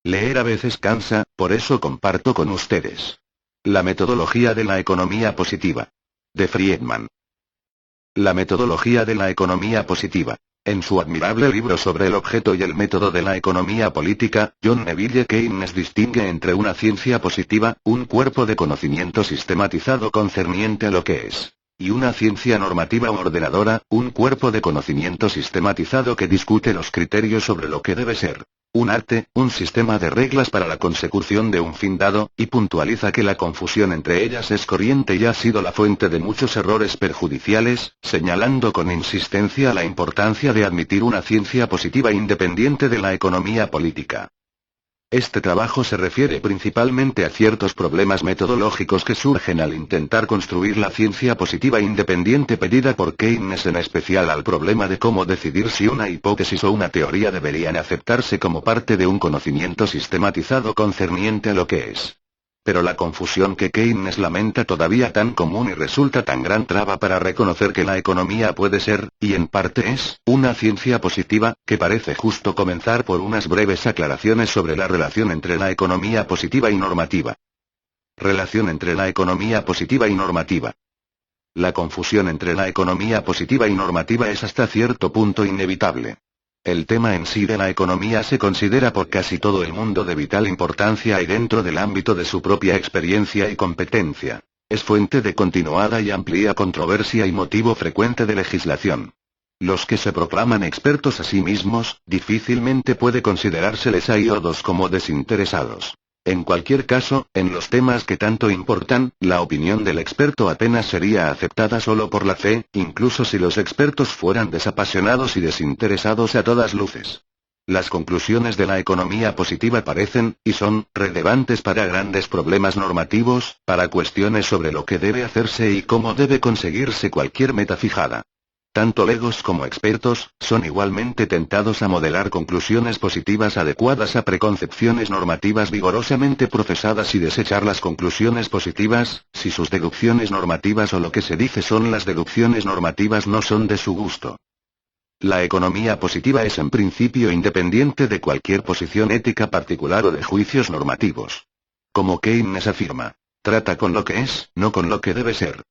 Leer a veces cansa, por eso comparto con ustedes. La metodología de la economía positiva. De Friedman. La metodología de la economía positiva. En su admirable libro sobre el objeto y el método de la economía política, John Neville Keynes distingue entre una ciencia positiva, un cuerpo de conocimiento sistematizado concerniente a lo que es, y una ciencia normativa o ordenadora, un cuerpo de conocimiento sistematizado que discute los criterios sobre lo que debe ser. Un arte, un sistema de reglas para la consecución de un fin dado, y puntualiza que la confusión entre ellas es corriente y ha sido la fuente de muchos errores perjudiciales, señalando con insistencia la importancia de admitir una ciencia positiva independiente de la economía política. Este trabajo se refiere principalmente a ciertos problemas metodológicos que surgen al intentar construir la ciencia positiva independiente pedida por Keynes, en especial al problema de cómo decidir si una hipótesis o una teoría deberían aceptarse como parte de un conocimiento sistematizado concerniente a lo que es. Pero la confusión que Keynes lamenta todavía tan común y resulta tan gran traba para reconocer que la economía puede ser, y en parte es, una ciencia positiva, que parece justo comenzar por unas breves aclaraciones sobre la relación entre la economía positiva y normativa. Relación entre la economía positiva y normativa. La confusión entre la economía positiva y normativa es hasta cierto punto inevitable. El tema en sí de la economía se considera por casi todo el mundo de vital importancia y dentro del ámbito de su propia experiencia y competencia. Es fuente de continuada y amplia controversia y motivo frecuente de legislación. Los que se proclaman expertos a sí mismos, difícilmente puede considerárseles a ellos como desinteresados. En cualquier caso, en los temas que tanto importan, la opinión del experto apenas sería aceptada solo por la fe, incluso si los expertos fueran desapasionados y desinteresados a todas luces. Las conclusiones de la economía positiva parecen, y son, relevantes para grandes problemas normativos, para cuestiones sobre lo que debe hacerse y cómo debe conseguirse cualquier meta fijada. Tanto legos como expertos, son igualmente tentados a modelar conclusiones positivas adecuadas a preconcepciones normativas vigorosamente procesadas y desechar las conclusiones positivas, si sus deducciones normativas o lo que se dice son las deducciones normativas no son de su gusto. La economía positiva es en principio independiente de cualquier posición ética particular o de juicios normativos. Como Keynes afirma, trata con lo que es, no con lo que debe ser.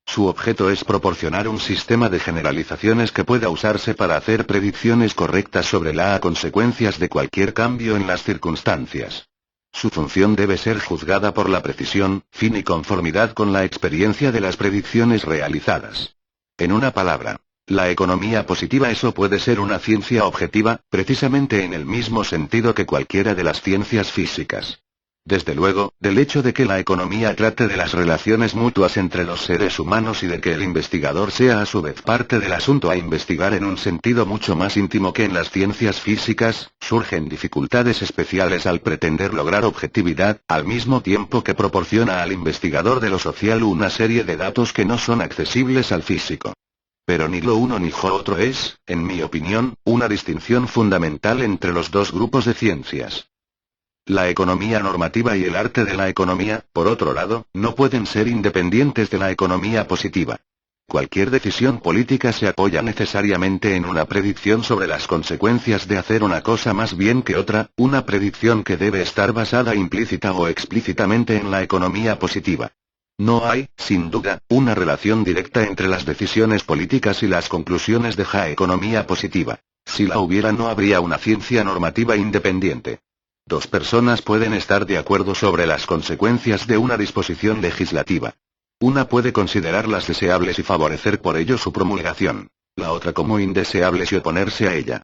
Su objeto es proporcionar un sistema de generalizaciones que pueda usarse para hacer predicciones correctas sobre las consecuencias de cualquier cambio en las circunstancias. Su función debe ser juzgada por la precisión, fin y conformidad con la experiencia de las predicciones realizadas. En una palabra, la economía positiva puede ser una ciencia objetiva, precisamente en el mismo sentido que cualquiera de las ciencias físicas. Desde luego, del hecho de que la economía trate de las relaciones mutuas entre los seres humanos y de que el investigador sea a su vez parte del asunto a investigar en un sentido mucho más íntimo que en las ciencias físicas, surgen dificultades especiales al pretender lograr objetividad, al mismo tiempo que proporciona al investigador de lo social una serie de datos que no son accesibles al físico. Pero ni lo uno ni lo otro es, en mi opinión, una distinción fundamental entre los dos grupos de ciencias. La economía normativa y el arte de la economía, por otro lado, no pueden ser independientes de la economía positiva. Cualquier decisión política se apoya necesariamente en una predicción sobre las consecuencias de hacer una cosa más bien que otra, una predicción que debe estar basada implícita o explícitamente en la economía positiva. No hay, sin duda, una relación directa entre las decisiones políticas y las conclusiones de la economía positiva. Si la hubiera, no habría una ciencia normativa independiente. Dos personas pueden estar de acuerdo sobre las consecuencias de una disposición legislativa. Una puede considerarlas deseables y favorecer por ello su promulgación, la otra como indeseables y oponerse a ella.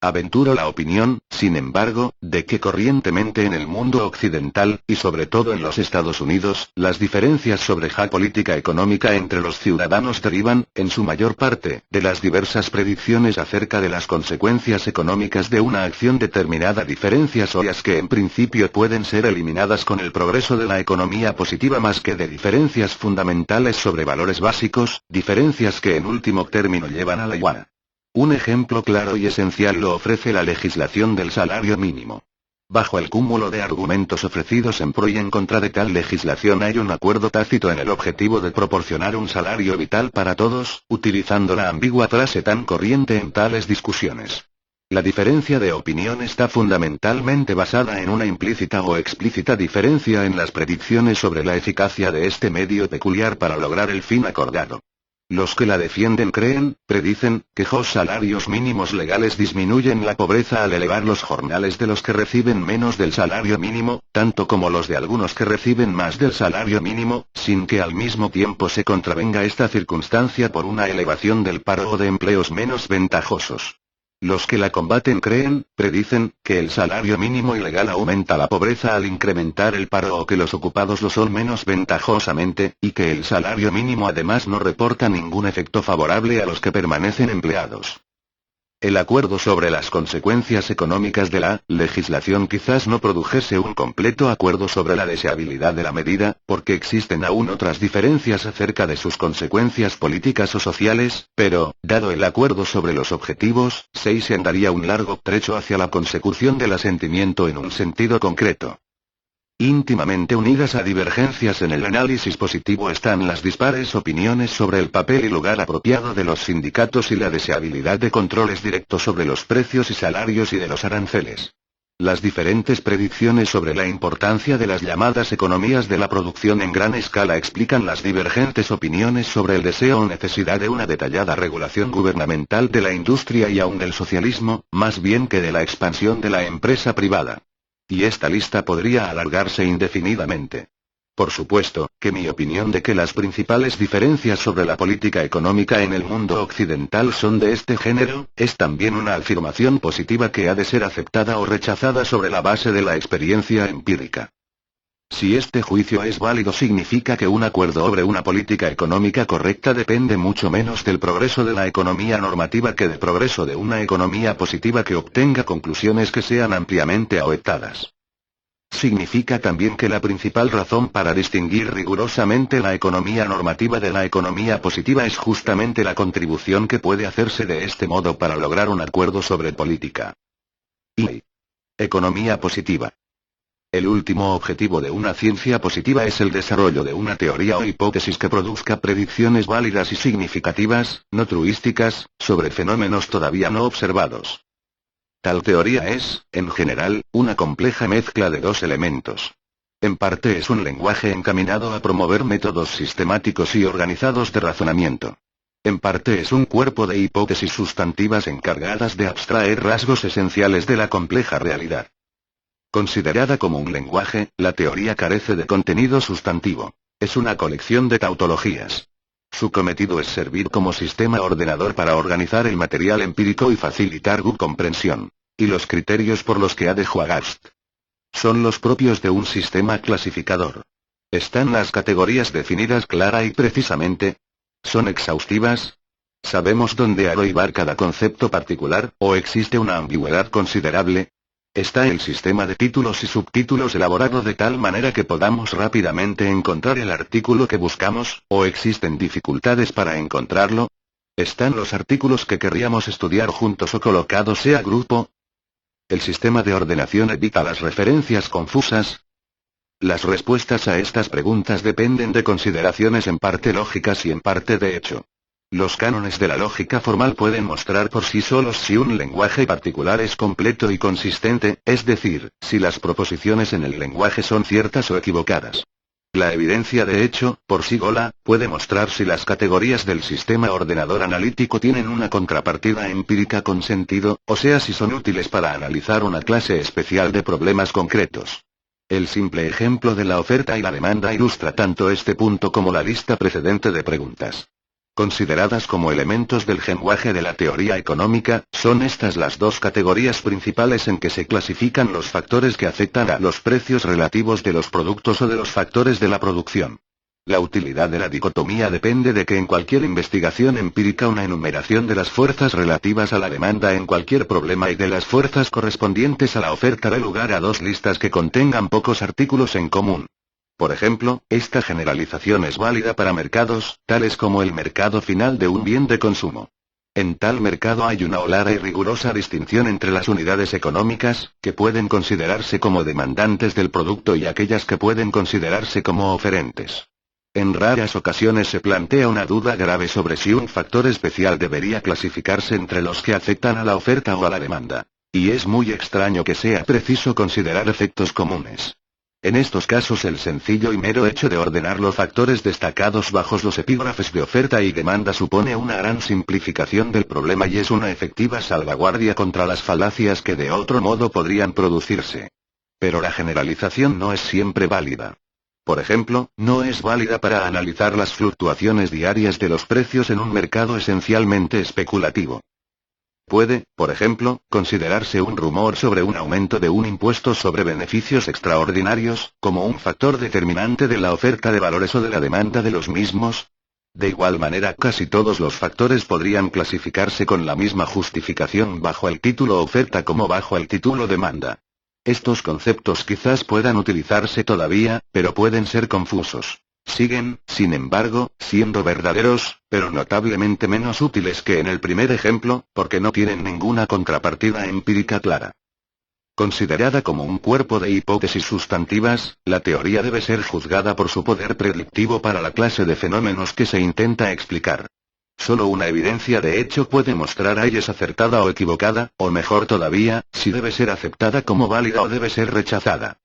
Aventuro la opinión, sin embargo, de que corrientemente en el mundo occidental, y sobre todo en los Estados Unidos, las diferencias sobre la política económica entre los ciudadanos derivan, en su mayor parte, de las diversas predicciones acerca de las consecuencias económicas de una acción determinada, diferencias obvias que en principio pueden ser eliminadas con el progreso de la economía positiva más que de diferencias fundamentales sobre valores básicos, diferencias que en último término llevan a la iguana. Un ejemplo claro y esencial lo ofrece la legislación del salario mínimo. Bajo el cúmulo de argumentos ofrecidos en pro y en contra de tal legislación hay un acuerdo tácito en el objetivo de proporcionar un salario vital para todos, utilizando la ambigua frase tan corriente en tales discusiones. La diferencia de opinión está fundamentalmente basada en una implícita o explícita diferencia en las predicciones sobre la eficacia de este medio peculiar para lograr el fin acordado. Los que la defienden predicen, que los salarios mínimos legales disminuyen la pobreza al elevar los jornales de los que reciben menos del salario mínimo, tanto como los de algunos que reciben más del salario mínimo, sin que al mismo tiempo se contravenga esta circunstancia por una elevación del paro o de empleos menos ventajosos. Los que la combaten predicen, que el salario mínimo ilegal aumenta la pobreza al incrementar el paro o que los ocupados lo son menos ventajosamente, y que el salario mínimo además no reporta ningún efecto favorable a los que permanecen empleados. El acuerdo sobre las consecuencias económicas de la legislación quizás no produjese un completo acuerdo sobre la deseabilidad de la medida, porque existen aún otras diferencias acerca de sus consecuencias políticas o sociales, pero, dado el acuerdo sobre los objetivos, se andaría un largo trecho hacia la consecución del asentimiento en un sentido concreto. Íntimamente unidas a divergencias en el análisis positivo están las dispares opiniones sobre el papel y lugar apropiado de los sindicatos y la deseabilidad de controles directos sobre los precios y salarios y de los aranceles. Las diferentes predicciones sobre la importancia de las llamadas economías de la producción en gran escala explican las divergentes opiniones sobre el deseo o necesidad de una detallada regulación gubernamental de la industria y aun del socialismo, más bien que de la expansión de la empresa privada. Y esta lista podría alargarse indefinidamente. Por supuesto, que mi opinión de que las principales diferencias sobre la política económica en el mundo occidental son de este género, es también una afirmación positiva que ha de ser aceptada o rechazada sobre la base de la experiencia empírica. Si este juicio es válido significa que un acuerdo sobre una política económica correcta depende mucho menos del progreso de la economía normativa que del progreso de una economía positiva que obtenga conclusiones que sean ampliamente aceptadas. Significa también que la principal razón para distinguir rigurosamente la economía normativa de la economía positiva es justamente la contribución que puede hacerse de este modo para lograr un acuerdo sobre política. Y economía positiva. El último objetivo de una ciencia positiva es el desarrollo de una teoría o hipótesis que produzca predicciones válidas y significativas, no truísticas, sobre fenómenos todavía no observados. Tal teoría es, en general, una compleja mezcla de dos elementos. En parte es un lenguaje encaminado a promover métodos sistemáticos y organizados de razonamiento. En parte es un cuerpo de hipótesis sustantivas encargadas de abstraer rasgos esenciales de la compleja realidad. Considerada como un lenguaje, la teoría carece de contenido sustantivo. Es una colección de tautologías. Su cometido es servir como sistema ordenador para organizar el material empírico y facilitar su comprensión. Y los criterios por los que ha de jugarse son los propios de un sistema clasificador. ¿Están las categorías definidas clara y precisamente? ¿Son exhaustivas? ¿Sabemos dónde ha de llevar cada concepto particular, o existe una ambigüedad considerable? ¿Está el sistema de títulos y subtítulos elaborado de tal manera que podamos rápidamente encontrar el artículo que buscamos, o existen dificultades para encontrarlo? ¿Están los artículos que querríamos estudiar juntos o colocados a grupo? ¿El sistema de ordenación evita las referencias confusas? Las respuestas a estas preguntas dependen de consideraciones en parte lógicas y en parte de hecho. Los cánones de la lógica formal pueden mostrar por sí solos si un lenguaje particular es completo y consistente, es decir, si las proposiciones en el lenguaje son ciertas o equivocadas. La evidencia de hecho, por sí sola, puede mostrar si las categorías del sistema ordenador analítico tienen una contrapartida empírica con sentido, o sea si son útiles para analizar una clase especial de problemas concretos. El simple ejemplo de la oferta y la demanda ilustra tanto este punto como la lista precedente de preguntas. Consideradas como elementos del lenguaje de la teoría económica, son estas las dos categorías principales en que se clasifican los factores que afectan a los precios relativos de los productos o de los factores de la producción. La utilidad de la dicotomía depende de que en cualquier investigación empírica una enumeración de las fuerzas relativas a la demanda en cualquier problema y de las fuerzas correspondientes a la oferta dé lugar a dos listas que contengan pocos artículos en común. Por ejemplo, esta generalización es válida para mercados, tales como el mercado final de un bien de consumo. En tal mercado hay una clara y rigurosa distinción entre las unidades económicas, que pueden considerarse como demandantes del producto y aquellas que pueden considerarse como oferentes. En raras ocasiones se plantea una duda grave sobre si un factor especial debería clasificarse entre los que afectan a la oferta o a la demanda. Y es muy extraño que sea preciso considerar efectos comunes. En estos casos el sencillo y mero hecho de ordenar los factores destacados bajo los epígrafes de oferta y demanda supone una gran simplificación del problema y es una efectiva salvaguardia contra las falacias que de otro modo podrían producirse. Pero la generalización no es siempre válida. Por ejemplo, no es válida para analizar las fluctuaciones diarias de los precios en un mercado esencialmente especulativo. Puede, por ejemplo, considerarse un rumor sobre un aumento de un impuesto sobre beneficios extraordinarios, como un factor determinante de la oferta de valores o de la demanda de los mismos. De igual manera, casi todos los factores podrían clasificarse con la misma justificación bajo el título oferta como bajo el título demanda. Estos conceptos quizás puedan utilizarse todavía, pero pueden ser confusos. Siguen, sin embargo, siendo verdaderos, pero notablemente menos útiles que en el primer ejemplo, porque no tienen ninguna contrapartida empírica clara. Considerada como un cuerpo de hipótesis sustantivas, la teoría debe ser juzgada por su poder predictivo para la clase de fenómenos que se intenta explicar. Solo una evidencia de hecho puede mostrar si es acertada o equivocada, o mejor todavía, si debe ser aceptada como válida o debe ser rechazada.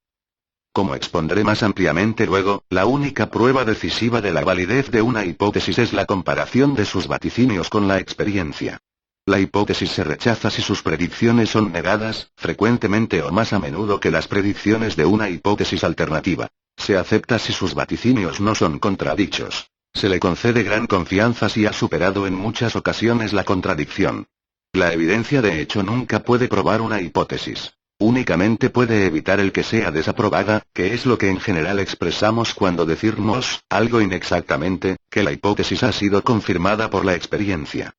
Como expondré más ampliamente luego, la única prueba decisiva de la validez de una hipótesis es la comparación de sus vaticinios con la experiencia. La hipótesis se rechaza si sus predicciones son negadas, frecuentemente o más a menudo que las predicciones de una hipótesis alternativa. Se acepta si sus vaticinios no son contradichos. Se le concede gran confianza si ha superado en muchas ocasiones la contradicción. La evidencia de hecho nunca puede probar una hipótesis. Únicamente puede evitar el que sea desaprobada, que es lo que en general expresamos cuando decimos, algo inexactamente, que la hipótesis ha sido confirmada por la experiencia.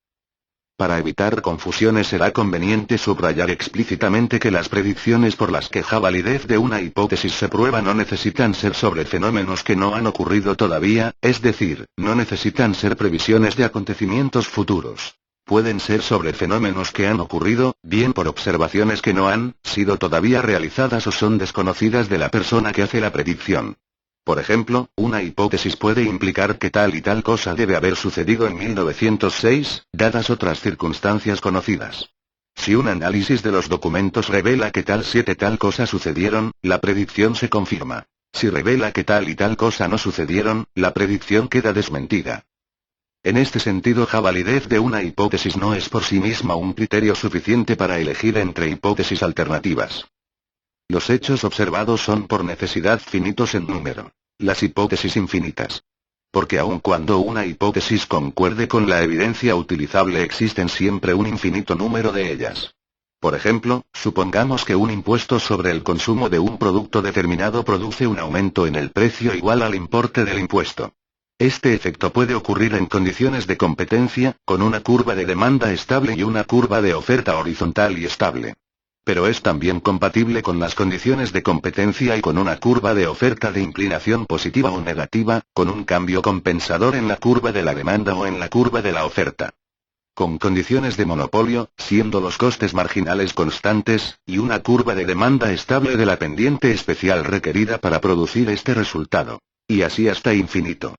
Para evitar confusiones será conveniente subrayar explícitamente que las predicciones por las que la validez de una hipótesis se prueba no necesitan ser sobre fenómenos que no han ocurrido todavía, es decir, no necesitan ser previsiones de acontecimientos futuros. Pueden ser sobre fenómenos que han ocurrido, bien por observaciones que no han sido todavía realizadas o son desconocidas de la persona que hace la predicción. Por ejemplo, una hipótesis puede implicar que tal y tal cosa debe haber sucedido en 1906, dadas otras circunstancias conocidas. Si un análisis de los documentos revela que tal cosa sucedieron, la predicción se confirma. Si revela que tal y tal cosa no sucedieron, la predicción queda desmentida. En este sentido, la validez de una hipótesis no es por sí misma un criterio suficiente para elegir entre hipótesis alternativas. Los hechos observados son por necesidad finitos en número. Las hipótesis infinitas. Porque aun cuando una hipótesis concuerde con la evidencia utilizable existen siempre un infinito número de ellas. Por ejemplo, supongamos que un impuesto sobre el consumo de un producto determinado produce un aumento en el precio igual al importe del impuesto. Este efecto puede ocurrir en condiciones de competencia, con una curva de demanda estable y una curva de oferta horizontal y estable. Pero es también compatible con las condiciones de competencia y con una curva de oferta de inclinación positiva o negativa, con un cambio compensador en la curva de la demanda o en la curva de la oferta. Con condiciones de monopolio, siendo los costes marginales constantes, y una curva de demanda estable de la pendiente especial requerida para producir este resultado. Y así hasta infinito.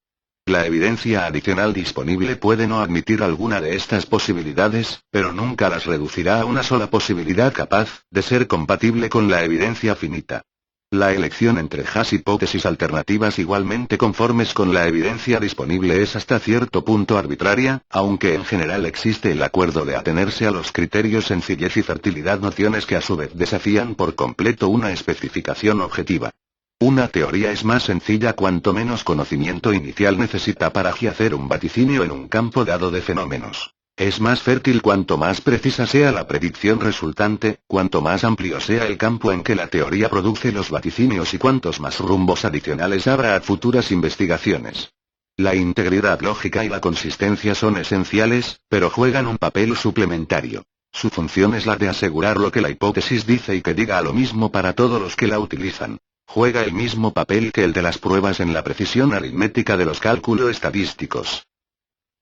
La evidencia adicional disponible puede no admitir alguna de estas posibilidades, pero nunca las reducirá a una sola posibilidad capaz de ser compatible con la evidencia finita. La elección entre las hipótesis alternativas igualmente conformes con la evidencia disponible es hasta cierto punto arbitraria, aunque en general existe el acuerdo de atenerse a los criterios sencillez y fertilidad, nociones que a su vez desafían por completo una especificación objetiva. Una teoría es más sencilla cuanto menos conocimiento inicial necesita para hacer un vaticinio en un campo dado de fenómenos. Es más fértil cuanto más precisa sea la predicción resultante, cuanto más amplio sea el campo en que la teoría produce los vaticinios y cuantos más rumbos adicionales habrá a futuras investigaciones. La integridad lógica y la consistencia son esenciales, pero juegan un papel suplementario. Su función es la de asegurar lo que la hipótesis dice y que diga lo mismo para todos los que la utilizan. Juega el mismo papel que el de las pruebas en la precisión aritmética de los cálculos estadísticos.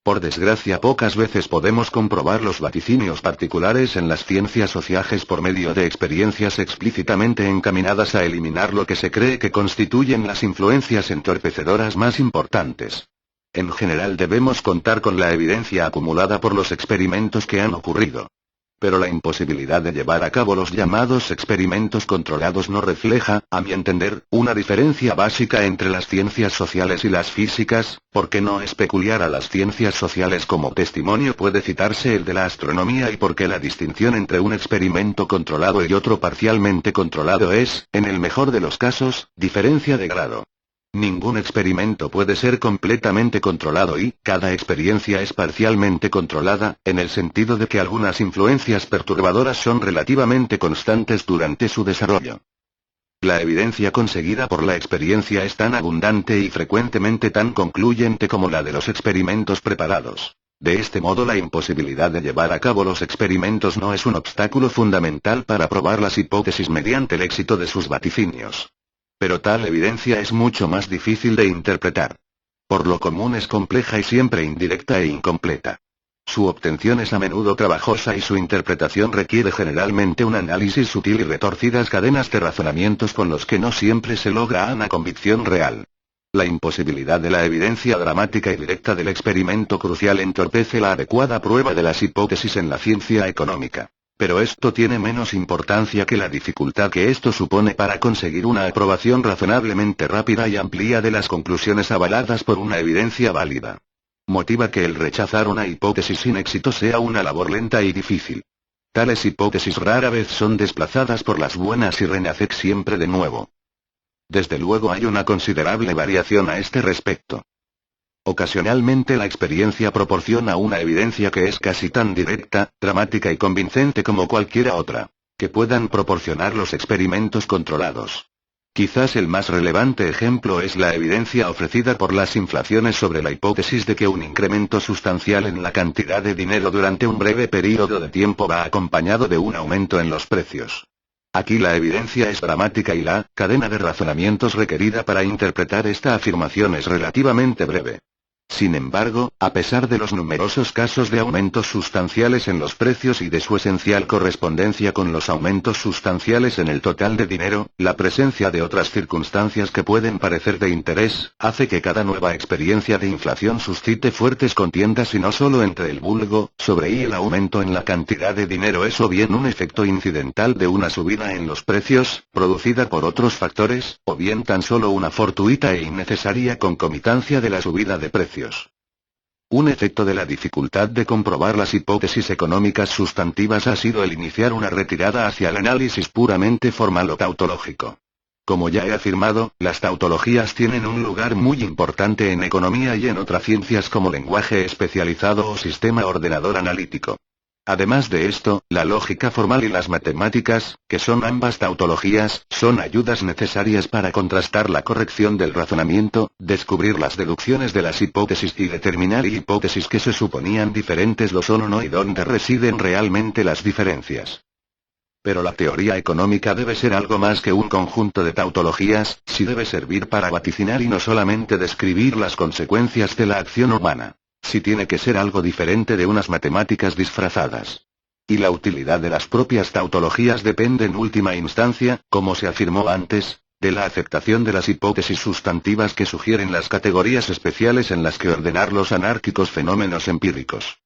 Por desgracia, pocas veces podemos comprobar los vaticinios particulares en las ciencias sociales por medio de experiencias explícitamente encaminadas a eliminar lo que se cree que constituyen las influencias entorpecedoras más importantes. En general debemos contar con la evidencia acumulada por los experimentos que han ocurrido. Pero la imposibilidad de llevar a cabo los llamados experimentos controlados no refleja, a mi entender, una diferencia básica entre las ciencias sociales y las físicas, porque no es peculiar a las ciencias sociales. Como testimonio puede citarse el de la astronomía, y porque la distinción entre un experimento controlado y otro parcialmente controlado es, en el mejor de los casos, diferencia de grado. Ningún experimento puede ser completamente controlado y, cada experiencia es parcialmente controlada, en el sentido de que algunas influencias perturbadoras son relativamente constantes durante su desarrollo. La evidencia conseguida por la experiencia es tan abundante y frecuentemente tan concluyente como la de los experimentos preparados. De este modo, la imposibilidad de llevar a cabo los experimentos no es un obstáculo fundamental para probar las hipótesis mediante el éxito de sus vaticinios. Pero tal evidencia es mucho más difícil de interpretar. Por lo común es compleja y siempre indirecta e incompleta. Su obtención es a menudo trabajosa y su interpretación requiere generalmente un análisis sutil y retorcidas cadenas de razonamientos con los que no siempre se logra una convicción real. La imposibilidad de la evidencia dramática y directa del experimento crucial entorpece la adecuada prueba de las hipótesis en la ciencia económica. Pero esto tiene menos importancia que la dificultad que esto supone para conseguir una aprobación razonablemente rápida y amplia de las conclusiones avaladas por una evidencia válida. Motiva que el rechazar una hipótesis sin éxito sea una labor lenta y difícil. Tales hipótesis rara vez son desplazadas por las buenas y renacen siempre de nuevo. Desde luego hay una considerable variación a este respecto. Ocasionalmente la experiencia proporciona una evidencia que es casi tan directa, dramática y convincente como cualquiera otra, que puedan proporcionar los experimentos controlados. Quizás el más relevante ejemplo es la evidencia ofrecida por las inflaciones sobre la hipótesis de que un incremento sustancial en la cantidad de dinero durante un breve periodo de tiempo va acompañado de un aumento en los precios. Aquí la evidencia es dramática y la cadena de razonamientos requerida para interpretar esta afirmación es relativamente breve. Sin embargo, a pesar de los numerosos casos de aumentos sustanciales en los precios y de su esencial correspondencia con los aumentos sustanciales en el total de dinero, la presencia de otras circunstancias que pueden parecer de interés, hace que cada nueva experiencia de inflación suscite fuertes contiendas y no solo entre el vulgo, sobre y el aumento en la cantidad de dinero es o bien un efecto incidental de una subida en los precios, producida por otros factores, o bien tan solo una fortuita e innecesaria concomitancia de la subida de precios. Un efecto de la dificultad de comprobar las hipótesis económicas sustantivas ha sido el iniciar una retirada hacia el análisis puramente formal o tautológico. Como ya he afirmado, las tautologías tienen un lugar muy importante en economía y en otras ciencias como lenguaje especializado o sistema ordenador analítico. Además de esto, la lógica formal y las matemáticas, que son ambas tautologías, son ayudas necesarias para contrastar la corrección del razonamiento, descubrir las deducciones de las hipótesis y determinar hipótesis que se suponían diferentes lo son o no y dónde residen realmente las diferencias. Pero la teoría económica debe ser algo más que un conjunto de tautologías, si debe servir para vaticinar y no solamente describir las consecuencias de la acción humana. Si tiene que ser algo diferente de unas matemáticas disfrazadas. Y la utilidad de las propias tautologías depende en última instancia, como se afirmó antes, de la aceptación de las hipótesis sustantivas que sugieren las categorías especiales en las que ordenar los anárquicos fenómenos empíricos.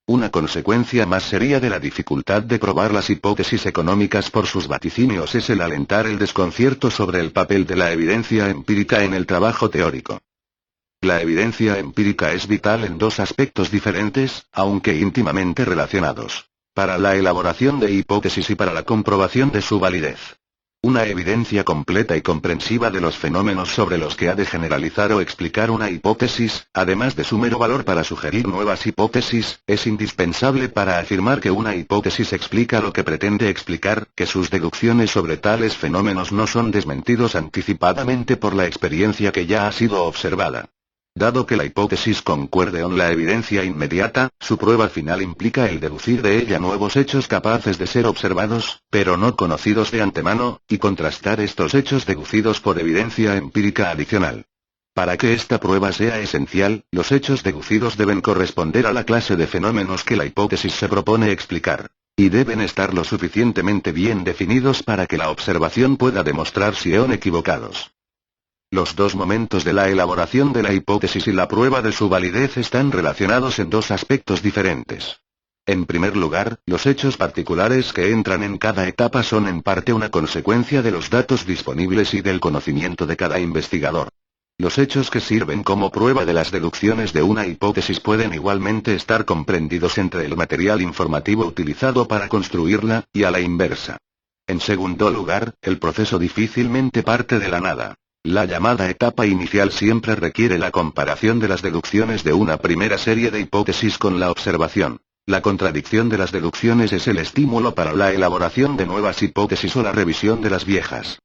Una consecuencia más seria de la dificultad de probar las hipótesis económicas por sus vaticinios es el alentar el desconcierto sobre el papel de la evidencia empírica en el trabajo teórico. La evidencia empírica es vital en dos aspectos diferentes, aunque íntimamente relacionados: para la elaboración de hipótesis y para la comprobación de su validez. Una evidencia completa y comprensiva de los fenómenos sobre los que ha de generalizar o explicar una hipótesis, además de su mero valor para sugerir nuevas hipótesis, es indispensable para afirmar que una hipótesis explica lo que pretende explicar, que sus deducciones sobre tales fenómenos no son desmentidos anticipadamente por la experiencia que ya ha sido observada. Dado que la hipótesis concuerde con la evidencia inmediata, su prueba final implica el deducir de ella nuevos hechos capaces de ser observados, pero no conocidos de antemano, y contrastar estos hechos deducidos por evidencia empírica adicional. Para que esta prueba sea esencial, los hechos deducidos deben corresponder a la clase de fenómenos que la hipótesis se propone explicar. Y deben estar lo suficientemente bien definidos para que la observación pueda demostrar si son equivocados. Los dos momentos de la elaboración de la hipótesis y la prueba de su validez están relacionados en dos aspectos diferentes. En primer lugar, los hechos particulares que entran en cada etapa son en parte una consecuencia de los datos disponibles y del conocimiento de cada investigador. Los hechos que sirven como prueba de las deducciones de una hipótesis pueden igualmente estar comprendidos entre el material informativo utilizado para construirla, y a la inversa. En segundo lugar, el proceso difícilmente parte de la nada. La llamada etapa inicial siempre requiere la comparación de las deducciones de una primera serie de hipótesis con la observación. La contradicción de las deducciones es el estímulo para la elaboración de nuevas hipótesis o la revisión de las viejas.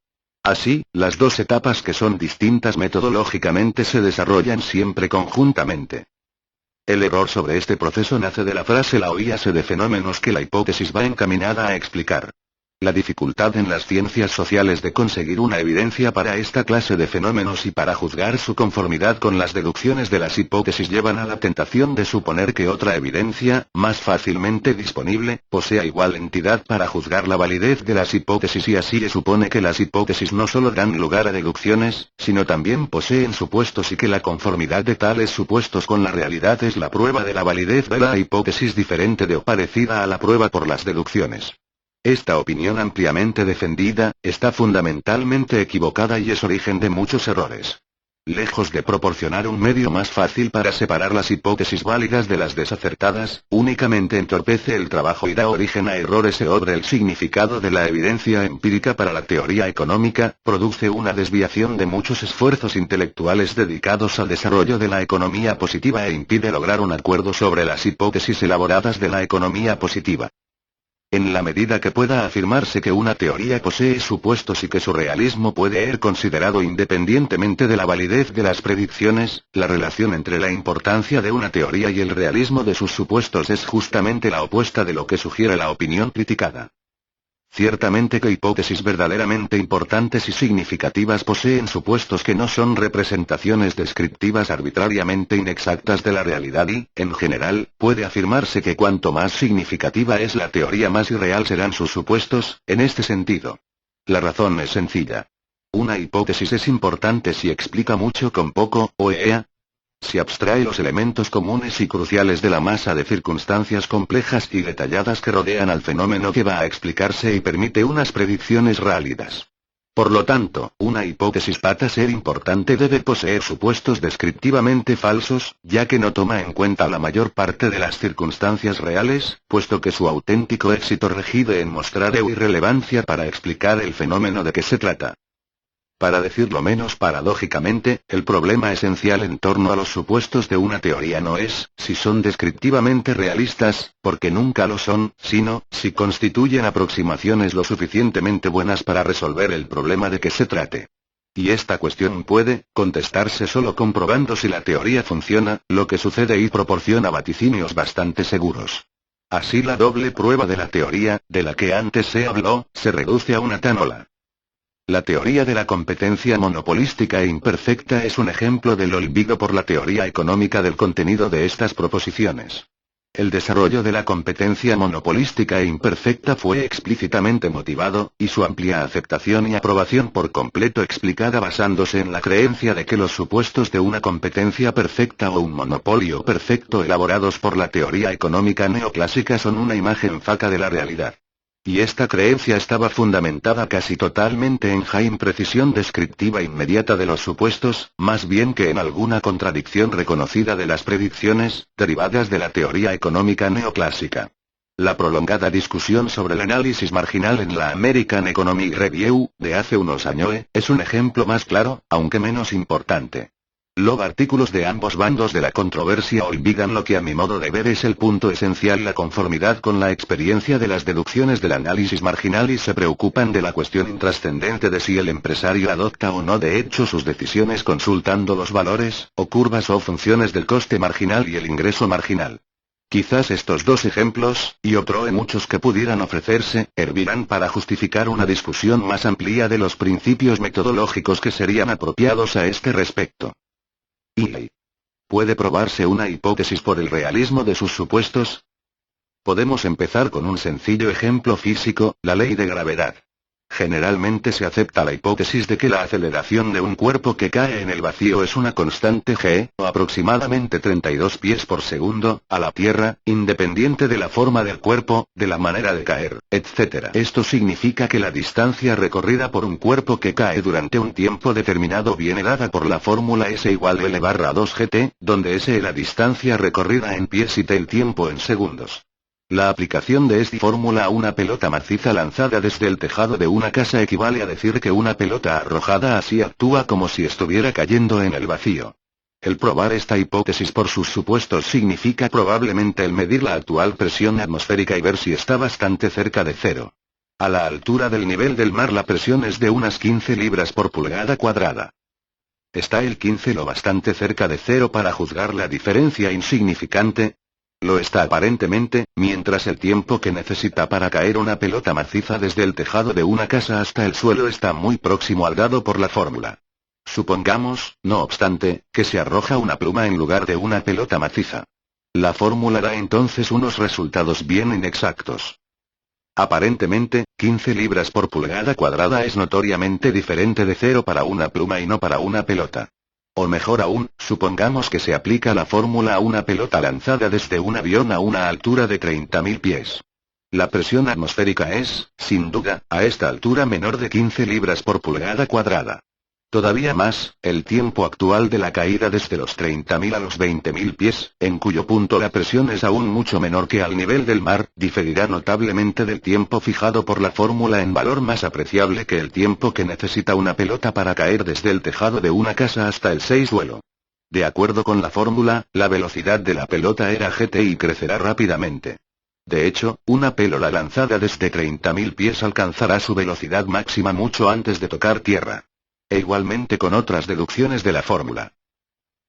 Así, las dos etapas que son distintas metodológicamente se desarrollan siempre conjuntamente. El error sobre este proceso nace de la frase la oíase de fenómenos que la hipótesis va encaminada a explicar. La dificultad en las ciencias sociales de conseguir una evidencia para esta clase de fenómenos y para juzgar su conformidad con las deducciones de las hipótesis llevan a la tentación de suponer que otra evidencia, más fácilmente disponible, posea igual entidad para juzgar la validez de las hipótesis y así se supone que las hipótesis no solo dan lugar a deducciones, sino también poseen supuestos y que la conformidad de tales supuestos con la realidad es la prueba de la validez de la hipótesis diferente de o parecida a la prueba por las deducciones. Esta opinión ampliamente defendida, está fundamentalmente equivocada y es origen de muchos errores. Lejos de proporcionar un medio más fácil para separar las hipótesis válidas de las desacertadas, únicamente entorpece el trabajo y da origen a errores sobre el significado de la evidencia empírica para la teoría económica, produce una desviación de muchos esfuerzos intelectuales dedicados al desarrollo de la economía positiva e impide lograr un acuerdo sobre las hipótesis elaboradas de la economía positiva. En la medida que pueda afirmarse que una teoría posee supuestos y que su realismo puede ser considerado independientemente de la validez de las predicciones, la relación entre la importancia de una teoría y el realismo de sus supuestos es justamente la opuesta de lo que sugiere la opinión criticada. Ciertamente que hipótesis verdaderamente importantes y significativas poseen supuestos que no son representaciones descriptivas arbitrariamente inexactas de la realidad y, en general, puede afirmarse que cuanto más significativa es la teoría más irreal serán sus supuestos, en este sentido. La razón es sencilla. Una hipótesis es importante si explica mucho con poco, o si abstrae los elementos comunes y cruciales de la masa de circunstancias complejas y detalladas que rodean al fenómeno que va a explicarse y permite unas predicciones rálidas. Por lo tanto, una hipótesis para ser importante debe poseer supuestos descriptivamente falsos, ya que no toma en cuenta la mayor parte de las circunstancias reales, puesto que su auténtico éxito reside en mostrar irrelevancia para explicar el fenómeno de que se trata. Para decirlo menos paradójicamente, el problema esencial en torno a los supuestos de una teoría no es, si son descriptivamente realistas, porque nunca lo son, sino, si constituyen aproximaciones lo suficientemente buenas para resolver el problema de que se trate. Y esta cuestión puede contestarse solo comprobando si la teoría funciona, lo que sucede y proporciona vaticinios bastante seguros. Así la doble prueba de la teoría, de la que antes se habló, se reduce a una tánola. La teoría de la competencia monopolística e imperfecta es un ejemplo del olvido por la teoría económica del contenido de estas proposiciones. El desarrollo de la competencia monopolística e imperfecta fue explícitamente motivado, y su amplia aceptación y aprobación por completo explicada basándose en la creencia de que los supuestos de una competencia perfecta o un monopolio perfecto elaborados por la teoría económica neoclásica son una imagen faca de la realidad. Y esta creencia estaba fundamentada casi totalmente en la imprecisión descriptiva inmediata de los supuestos, más bien que en alguna contradicción reconocida de las predicciones, derivadas de la teoría económica neoclásica. La prolongada discusión sobre el análisis marginal en la American Economic Review, de hace unos años, es un ejemplo más claro, aunque menos importante. Los artículos de ambos bandos de la controversia olvidan lo que a mi modo de ver es el punto esencial: la conformidad con la experiencia de las deducciones del análisis marginal, y se preocupan de la cuestión intrascendente de si el empresario adopta o no de hecho sus decisiones consultando los valores, o curvas o funciones del coste marginal y el ingreso marginal. Quizás estos dos ejemplos, y otro de muchos que pudieran ofrecerse, servirán para justificar una discusión más amplia de los principios metodológicos que serían apropiados a este respecto. ¿Y puede probarse una hipótesis por el realismo de sus supuestos? Podemos empezar con un sencillo ejemplo físico, la ley de gravedad. Generalmente se acepta la hipótesis de que la aceleración de un cuerpo que cae en el vacío es una constante g, o aproximadamente 32 pies por segundo, a la Tierra, independiente de la forma del cuerpo, de la manera de caer, etc. Esto significa que la distancia recorrida por un cuerpo que cae durante un tiempo determinado viene dada por la fórmula S igual L/2gt, donde S es la distancia recorrida en pies y T el tiempo en segundos. La aplicación de esta fórmula a una pelota maciza lanzada desde el tejado de una casa equivale a decir que una pelota arrojada así actúa como si estuviera cayendo en el vacío. El probar esta hipótesis por sus supuestos significa probablemente el medir la actual presión atmosférica y ver si está bastante cerca de cero. A la altura del nivel del mar la presión es de unas 15 libras por pulgada cuadrada. ¿Está el 15 lo bastante cerca de cero para juzgar la diferencia insignificante? Lo está aparentemente, mientras el tiempo que necesita para caer una pelota maciza desde el tejado de una casa hasta el suelo está muy próximo al dado por la fórmula. Supongamos, no obstante, que se arroja una pluma en lugar de una pelota maciza. La fórmula da entonces unos resultados bien inexactos. Aparentemente, 15 libras por pulgada cuadrada es notoriamente diferente de cero para una pluma y no para una pelota. O mejor aún, supongamos que se aplica la fórmula a una pelota lanzada desde un avión a una altura de 30.000 pies. La presión atmosférica es, sin duda, a esta altura menor de 15 libras por pulgada cuadrada. Todavía más, el tiempo actual de la caída desde los 30.000 a los 20.000 pies, en cuyo punto la presión es aún mucho menor que al nivel del mar, diferirá notablemente del tiempo fijado por la fórmula en valor más apreciable que el tiempo que necesita una pelota para caer desde el tejado de una casa hasta el suelo. De acuerdo con la fórmula, la velocidad de la pelota era gt y crecerá rápidamente. De hecho, una pelota lanzada desde 30.000 pies alcanzará su velocidad máxima mucho antes de tocar tierra. E igualmente con otras deducciones de la fórmula.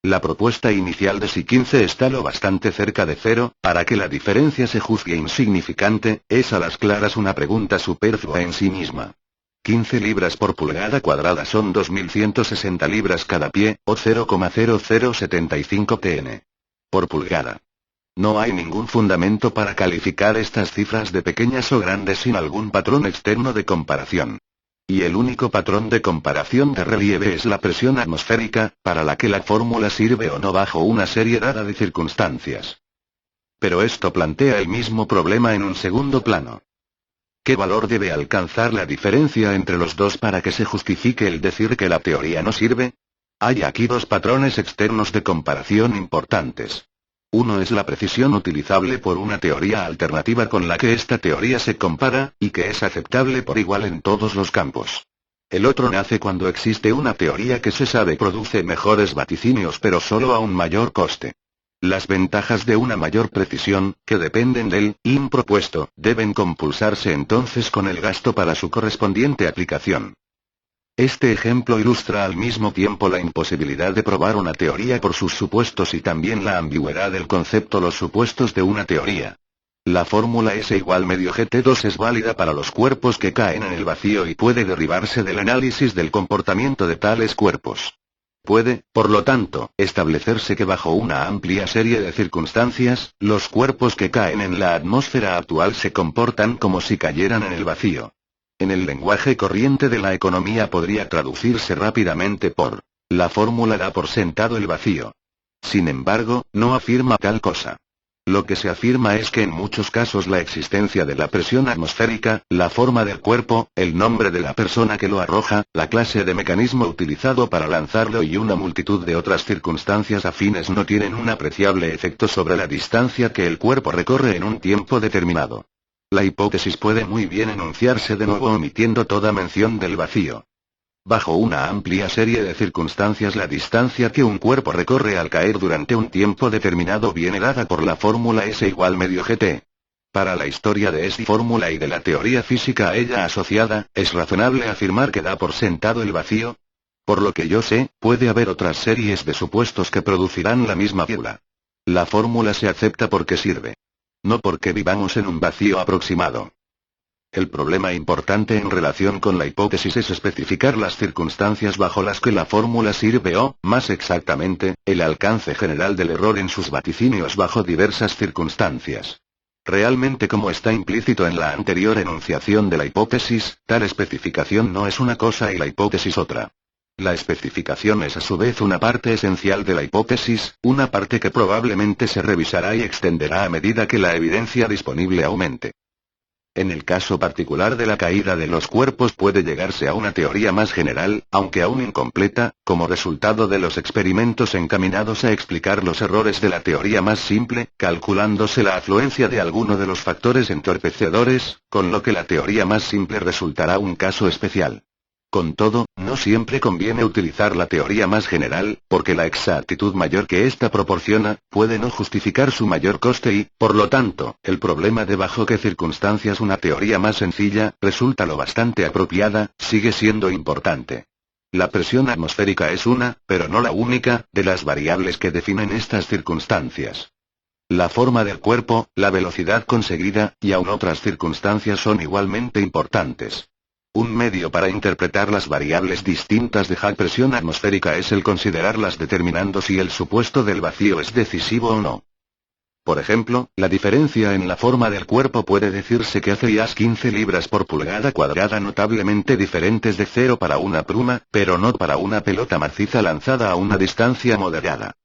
La propuesta inicial de si 15 está lo bastante cerca de cero, para que la diferencia se juzgue insignificante, es a las claras una pregunta superflua en sí misma. 15 libras por pulgada cuadrada son 2160 libras cada pie, o 0,0075 tn. Por pulgada. No hay ningún fundamento para calificar estas cifras de pequeñas o grandes sin algún patrón externo de comparación. Y el único patrón de comparación de relieve es la presión atmosférica, para la que la fórmula sirve o no bajo una serie dada de circunstancias. Pero esto plantea el mismo problema en un segundo plano. ¿Qué valor debe alcanzar la diferencia entre los dos para que se justifique el decir que la teoría no sirve? Hay aquí dos patrones externos de comparación importantes. Uno es la precisión utilizable por una teoría alternativa con la que esta teoría se compara, y que es aceptable por igual en todos los campos. El otro nace cuando existe una teoría que se sabe produce mejores vaticinios pero solo a un mayor coste. Las ventajas de una mayor precisión, que dependen del propuesto, deben compulsarse entonces con el gasto para su correspondiente aplicación. Este ejemplo ilustra al mismo tiempo la imposibilidad de probar una teoría por sus supuestos y también la ambigüedad del concepto los supuestos de una teoría. La fórmula S igual medio GT2 es válida para los cuerpos que caen en el vacío y puede derivarse del análisis del comportamiento de tales cuerpos. Puede, por lo tanto, establecerse que bajo una amplia serie de circunstancias, los cuerpos que caen en la atmósfera actual se comportan como si cayeran en el vacío. En el lenguaje corriente de la economía podría traducirse rápidamente por: la fórmula da por sentado el vacío. Sin embargo, no afirma tal cosa. Lo que se afirma es que en muchos casos la existencia de la presión atmosférica, la forma del cuerpo, el nombre de la persona que lo arroja, la clase de mecanismo utilizado para lanzarlo y una multitud de otras circunstancias afines no tienen un apreciable efecto sobre la distancia que el cuerpo recorre en un tiempo determinado. La hipótesis puede muy bien enunciarse de nuevo omitiendo toda mención del vacío. Bajo una amplia serie de circunstancias la distancia que un cuerpo recorre al caer durante un tiempo determinado viene dada por la fórmula S igual medio GT. Para la historia de esta fórmula y de la teoría física a ella asociada, ¿es razonable afirmar que da por sentado el vacío? Por lo que yo sé, puede haber otras series de supuestos que producirán la misma fórmula. La fórmula se acepta porque sirve. No porque vivamos en un vacío aproximado. El problema importante en relación con la hipótesis es especificar las circunstancias bajo las que la fórmula sirve o, más exactamente, el alcance general del error en sus vaticinios bajo diversas circunstancias. Realmente, como está implícito en la anterior enunciación de la hipótesis, tal especificación no es una cosa y la hipótesis otra. La especificación es a su vez una parte esencial de la hipótesis, una parte que probablemente se revisará y extenderá a medida que la evidencia disponible aumente. En el caso particular de la caída de los cuerpos puede llegarse a una teoría más general, aunque aún incompleta, como resultado de los experimentos encaminados a explicar los errores de la teoría más simple, calculándose la afluencia de alguno de los factores entorpecedores, con lo que la teoría más simple resultará un caso especial. Con todo, no siempre conviene utilizar la teoría más general, porque la exactitud mayor que ésta proporciona, puede no justificar su mayor coste y, por lo tanto, el problema de bajo qué circunstancias una teoría más sencilla, resulta lo bastante apropiada, sigue siendo importante. La presión atmosférica es una, pero no la única, de las variables que definen estas circunstancias. La forma del cuerpo, la velocidad conseguida, y aún otras circunstancias son igualmente importantes. Un medio para interpretar las variables distintas de la presión atmosférica es el considerarlas determinando si el supuesto del vacío es decisivo o no. Por ejemplo, la diferencia en la forma del cuerpo puede decirse que hace 15 libras por pulgada cuadrada, notablemente diferentes de cero para una pluma, pero no para una pelota maciza lanzada a una distancia moderada.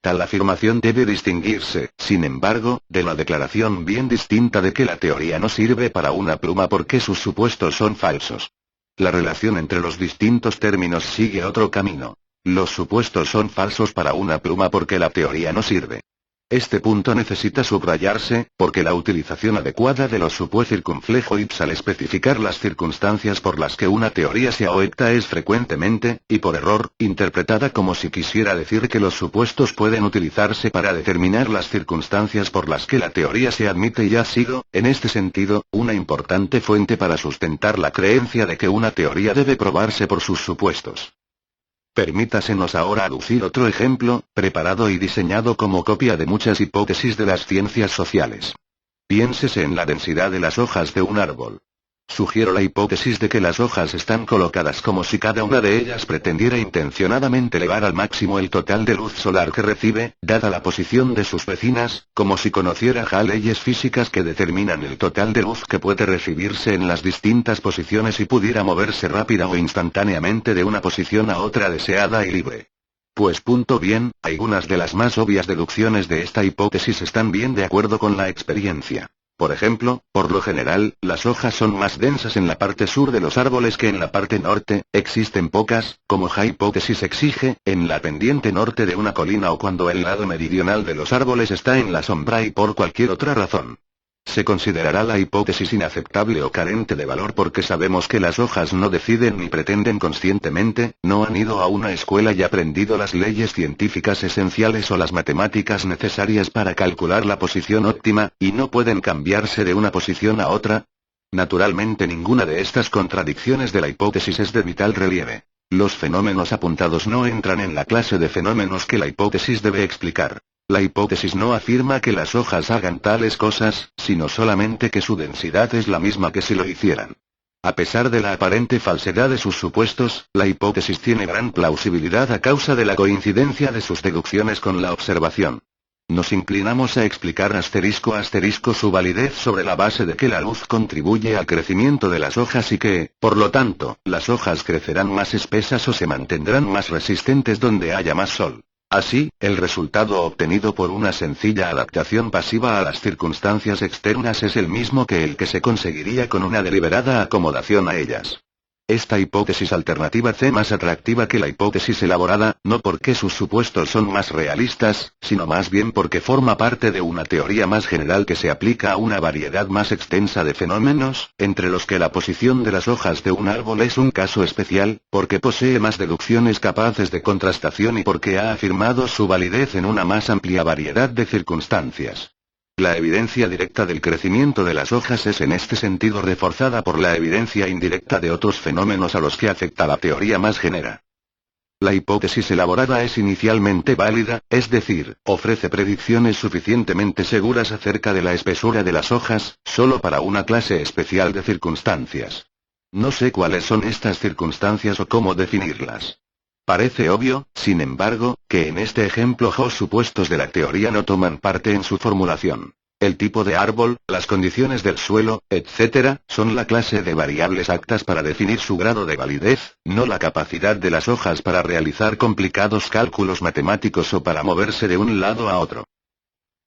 Tal afirmación debe distinguirse, sin embargo, de la declaración bien distinta de que la teoría no sirve para una pluma porque sus supuestos son falsos. La relación entre los distintos términos sigue otro camino. Los supuestos son falsos para una pluma porque la teoría no sirve. Este punto necesita subrayarse, porque la utilización adecuada de los supuestos circunflejo ipsa al especificar las circunstancias por las que una teoría se acepta es frecuentemente, y por error, interpretada como si quisiera decir que los supuestos pueden utilizarse para determinar las circunstancias por las que la teoría se admite y ha sido, en este sentido, una importante fuente para sustentar la creencia de que una teoría debe probarse por sus supuestos. Permítasenos ahora aducir otro ejemplo, preparado y diseñado como copia de muchas hipótesis de las ciencias sociales. Piénsese en la densidad de las hojas de un árbol. Sugiero la hipótesis de que las hojas están colocadas como si cada una de ellas pretendiera intencionadamente elevar al máximo el total de luz solar que recibe, dada la posición de sus vecinas, como si conociera ya leyes físicas que determinan el total de luz que puede recibirse en las distintas posiciones y pudiera moverse rápida o instantáneamente de una posición a otra deseada y libre. Pues bien, algunas de las más obvias deducciones de esta hipótesis están bien de acuerdo con la experiencia. Por ejemplo, por lo general, las hojas son más densas en la parte sur de los árboles que en la parte norte, existen pocas, como la hipótesis exige, en la pendiente norte de una colina o cuando el lado meridional de los árboles está en la sombra y por cualquier otra razón. Se considerará la hipótesis inaceptable o carente de valor porque sabemos que las hojas no deciden ni pretenden conscientemente, no han ido a una escuela y aprendido las leyes científicas esenciales o las matemáticas necesarias para calcular la posición óptima, y no pueden cambiarse de una posición a otra. Naturalmente ninguna de estas contradicciones de la hipótesis es de vital relieve. Los fenómenos apuntados no entran en la clase de fenómenos que la hipótesis debe explicar. La hipótesis no afirma que las hojas hagan tales cosas, sino solamente que su densidad es la misma que si lo hicieran. A pesar de la aparente falsedad de sus supuestos, la hipótesis tiene gran plausibilidad a causa de la coincidencia de sus deducciones con la observación. Nos inclinamos a explicar ** su validez sobre la base de que la luz contribuye al crecimiento de las hojas y que, por lo tanto, las hojas crecerán más espesas o se mantendrán más resistentes donde haya más sol. Así, el resultado obtenido por una sencilla adaptación pasiva a las circunstancias externas es el mismo que el que se conseguiría con una deliberada acomodación a ellas. Esta hipótesis alternativa es más atractiva que la hipótesis elaborada, no porque sus supuestos son más realistas, sino más bien porque forma parte de una teoría más general que se aplica a una variedad más extensa de fenómenos, entre los que la posición de las hojas de un árbol es un caso especial, porque posee más deducciones capaces de contrastación y porque ha afirmado su validez en una más amplia variedad de circunstancias. La evidencia directa del crecimiento de las hojas es en este sentido reforzada por la evidencia indirecta de otros fenómenos a los que afecta la teoría más general. La hipótesis elaborada es inicialmente válida, es decir, ofrece predicciones suficientemente seguras acerca de la espesura de las hojas, solo para una clase especial de circunstancias. No sé cuáles son estas circunstancias o cómo definirlas. Parece obvio, sin embargo, que en este ejemplo los supuestos de la teoría no toman parte en su formulación. El tipo de árbol, las condiciones del suelo, etc., son la clase de variables aptas para definir su grado de validez, no la capacidad de las hojas para realizar complicados cálculos matemáticos o para moverse de un lado a otro.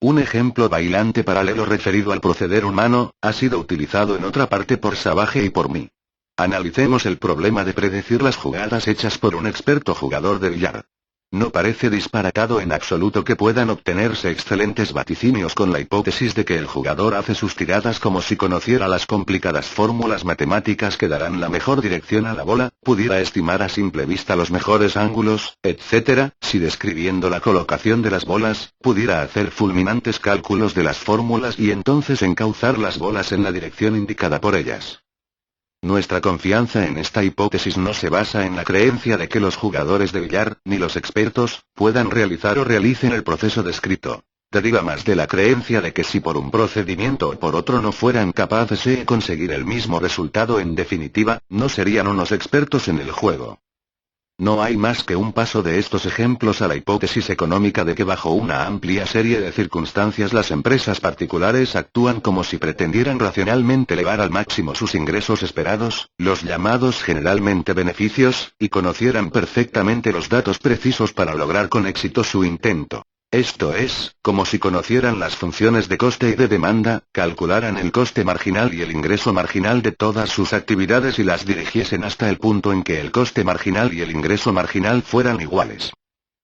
Un ejemplo bailante paralelo referido al proceder humano, ha sido utilizado en otra parte por Savage y por mí. Analicemos el problema de predecir las jugadas hechas por un experto jugador de billar. No parece disparatado en absoluto que puedan obtenerse excelentes vaticinios con la hipótesis de que el jugador hace sus tiradas como si conociera las complicadas fórmulas matemáticas que darán la mejor dirección a la bola, pudiera estimar a simple vista los mejores ángulos, etc., si describiendo la colocación de las bolas, pudiera hacer fulminantes cálculos de las fórmulas y entonces encauzar las bolas en la dirección indicada por ellas. Nuestra confianza en esta hipótesis no se basa en la creencia de que los jugadores de billar, ni los expertos, puedan realizar o realicen el proceso descrito. Deriva más de la creencia de que si por un procedimiento o por otro no fueran capaces de conseguir el mismo resultado, en definitiva, no serían unos expertos en el juego. No hay más que un paso de estos ejemplos a la hipótesis económica de que bajo una amplia serie de circunstancias las empresas particulares actúan como si pretendieran racionalmente elevar al máximo sus ingresos esperados, los llamados generalmente beneficios, y conocieran perfectamente los datos precisos para lograr con éxito su intento. Esto es, como si conocieran las funciones de coste y de demanda, calcularan el coste marginal y el ingreso marginal de todas sus actividades y las dirigiesen hasta el punto en que el coste marginal y el ingreso marginal fueran iguales.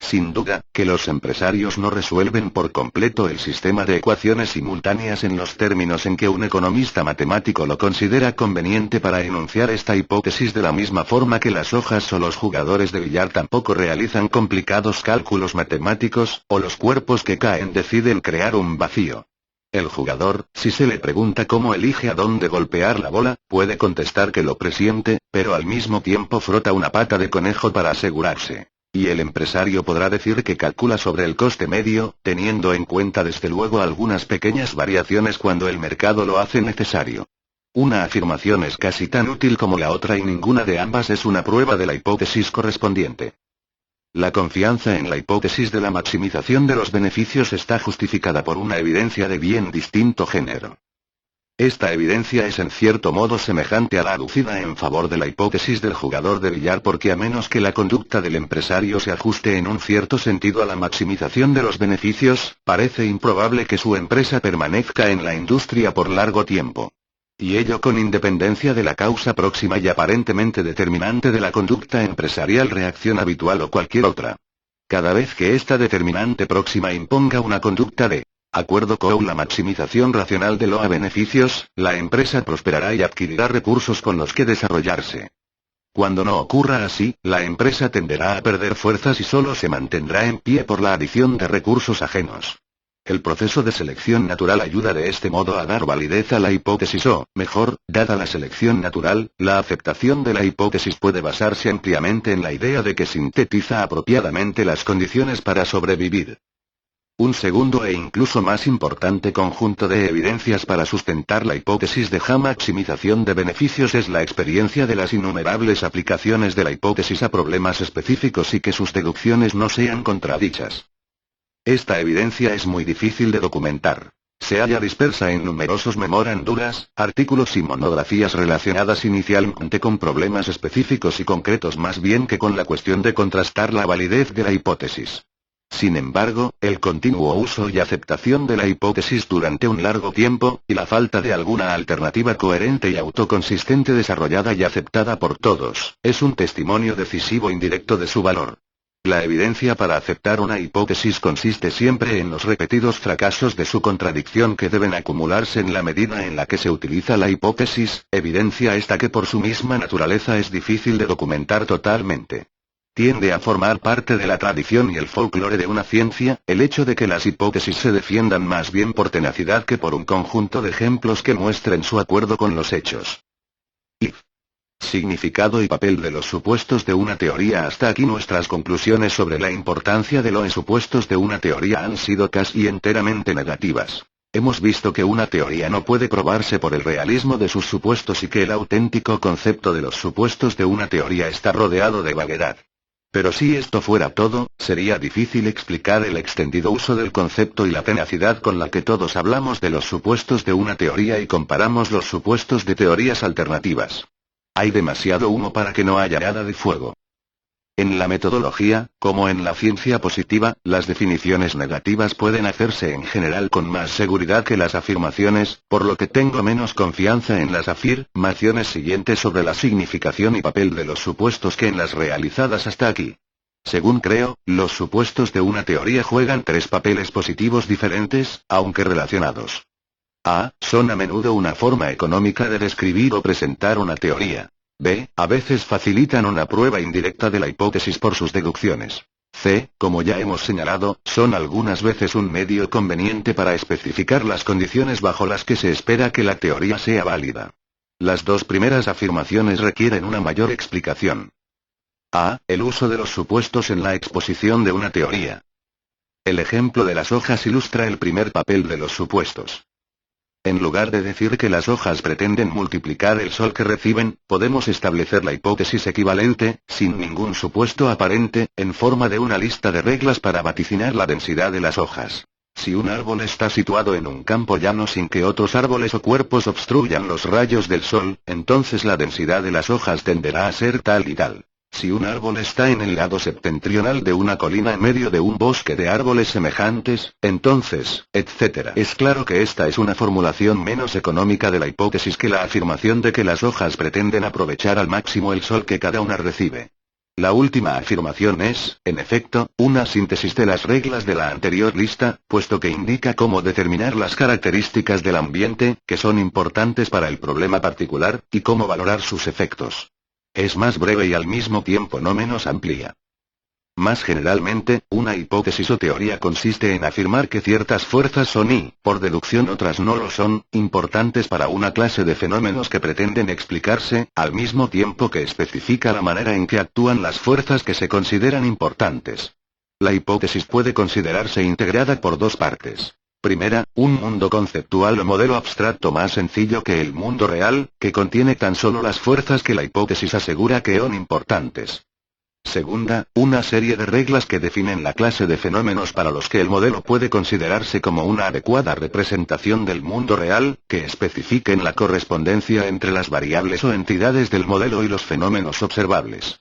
Sin duda, que los empresarios no resuelven por completo el sistema de ecuaciones simultáneas en los términos en que un economista matemático lo considera conveniente para enunciar esta hipótesis, de la misma forma que las hojas o los jugadores de billar tampoco realizan complicados cálculos matemáticos, o los cuerpos que caen deciden crear un vacío. El jugador, si se le pregunta cómo elige a dónde golpear la bola, puede contestar que lo presiente, pero al mismo tiempo frota una pata de conejo para asegurarse. Y el empresario podrá decir que calcula sobre el coste medio, teniendo en cuenta desde luego algunas pequeñas variaciones cuando el mercado lo hace necesario. Una afirmación es casi tan útil como la otra y ninguna de ambas es una prueba de la hipótesis correspondiente. La confianza en la hipótesis de la maximización de los beneficios está justificada por una evidencia de bien distinto género. Esta evidencia es en cierto modo semejante a la aducida en favor de la hipótesis del jugador de billar, porque a menos que la conducta del empresario se ajuste en un cierto sentido a la maximización de los beneficios, parece improbable que su empresa permanezca en la industria por largo tiempo. Y ello con independencia de la causa próxima y aparentemente determinante de la conducta empresarial, reacción habitual o cualquier otra. Cada vez que esta determinante próxima imponga una conducta de acuerdo con la maximización racional de los beneficios, la empresa prosperará y adquirirá recursos con los que desarrollarse. Cuando no ocurra así, la empresa tenderá a perder fuerzas y solo se mantendrá en pie por la adición de recursos ajenos. El proceso de selección natural ayuda de este modo a dar validez a la hipótesis o, mejor, dada la selección natural, la aceptación de la hipótesis puede basarse ampliamente en la idea de que sintetiza apropiadamente las condiciones para sobrevivir. Un segundo e incluso más importante conjunto de evidencias para sustentar la hipótesis de la maximización de beneficios es la experiencia de las innumerables aplicaciones de la hipótesis a problemas específicos y que sus deducciones no sean contradichas. Esta evidencia es muy difícil de documentar. Se halla dispersa en numerosos memoranduras, artículos y monografías relacionadas inicialmente con problemas específicos y concretos más bien que con la cuestión de contrastar la validez de la hipótesis. Sin embargo, el continuo uso y aceptación de la hipótesis durante un largo tiempo, y la falta de alguna alternativa coherente y autoconsistente desarrollada y aceptada por todos, es un testimonio decisivo indirecto de su valor. La evidencia para aceptar una hipótesis consiste siempre en los repetidos fracasos de su contradicción que deben acumularse en la medida en la que se utiliza la hipótesis, evidencia esta que por su misma naturaleza es difícil de documentar totalmente. Tiende a formar parte de la tradición y el folclore de una ciencia, el hecho de que las hipótesis se defiendan más bien por tenacidad que por un conjunto de ejemplos que muestren su acuerdo con los hechos. If Significado y papel de los supuestos de una teoría. Hasta aquí nuestras conclusiones sobre la importancia de los supuestos de una teoría han sido casi enteramente negativas. Hemos visto que una teoría no puede probarse por el realismo de sus supuestos y que el auténtico concepto de los supuestos de una teoría está rodeado de vaguedad. Pero si esto fuera todo, sería difícil explicar el extendido uso del concepto y la tenacidad con la que todos hablamos de los supuestos de una teoría y comparamos los supuestos de teorías alternativas. Hay demasiado humo para que no haya nada de fuego. En la metodología, como en la ciencia positiva, las definiciones negativas pueden hacerse en general con más seguridad que las afirmaciones, por lo que tengo menos confianza en las afirmaciones siguientes sobre la significación y papel de los supuestos que en las realizadas hasta aquí. Según creo, los supuestos de una teoría juegan tres papeles positivos diferentes, aunque relacionados. A. Son a menudo una forma económica de describir o presentar una teoría. B. A veces facilitan una prueba indirecta de la hipótesis por sus deducciones. C. Como ya hemos señalado, son algunas veces un medio conveniente para especificar las condiciones bajo las que se espera que la teoría sea válida. Las dos primeras afirmaciones requieren una mayor explicación. A. El uso de los supuestos en la exposición de una teoría. El ejemplo de las hojas ilustra el primer papel de los supuestos. En lugar de decir que las hojas pretenden multiplicar el sol que reciben, podemos establecer la hipótesis equivalente, sin ningún supuesto aparente, en forma de una lista de reglas para vaticinar la densidad de las hojas. Si un árbol está situado en un campo llano sin que otros árboles o cuerpos obstruyan los rayos del sol, entonces la densidad de las hojas tenderá a ser tal y tal. Si un árbol está en el lado septentrional de una colina en medio de un bosque de árboles semejantes, entonces, etc. Es claro que esta es una formulación menos económica de la hipótesis que la afirmación de que las hojas pretenden aprovechar al máximo el sol que cada una recibe. La última afirmación es, en efecto, una síntesis de las reglas de la anterior lista, puesto que indica cómo determinar las características del ambiente, que son importantes para el problema particular, y cómo valorar sus efectos. Es más breve y al mismo tiempo no menos amplia. Más generalmente, una hipótesis o teoría consiste en afirmar que ciertas fuerzas son y, por deducción otras no lo son, importantes para una clase de fenómenos que pretenden explicarse, al mismo tiempo que especifica la manera en que actúan las fuerzas que se consideran importantes. La hipótesis puede considerarse integrada por dos partes. Primera, un mundo conceptual o modelo abstracto más sencillo que el mundo real, que contiene tan solo las fuerzas que la hipótesis asegura que son importantes. Segunda, una serie de reglas que definen la clase de fenómenos para los que el modelo puede considerarse como una adecuada representación del mundo real, que especifiquen la correspondencia entre las variables o entidades del modelo y los fenómenos observables.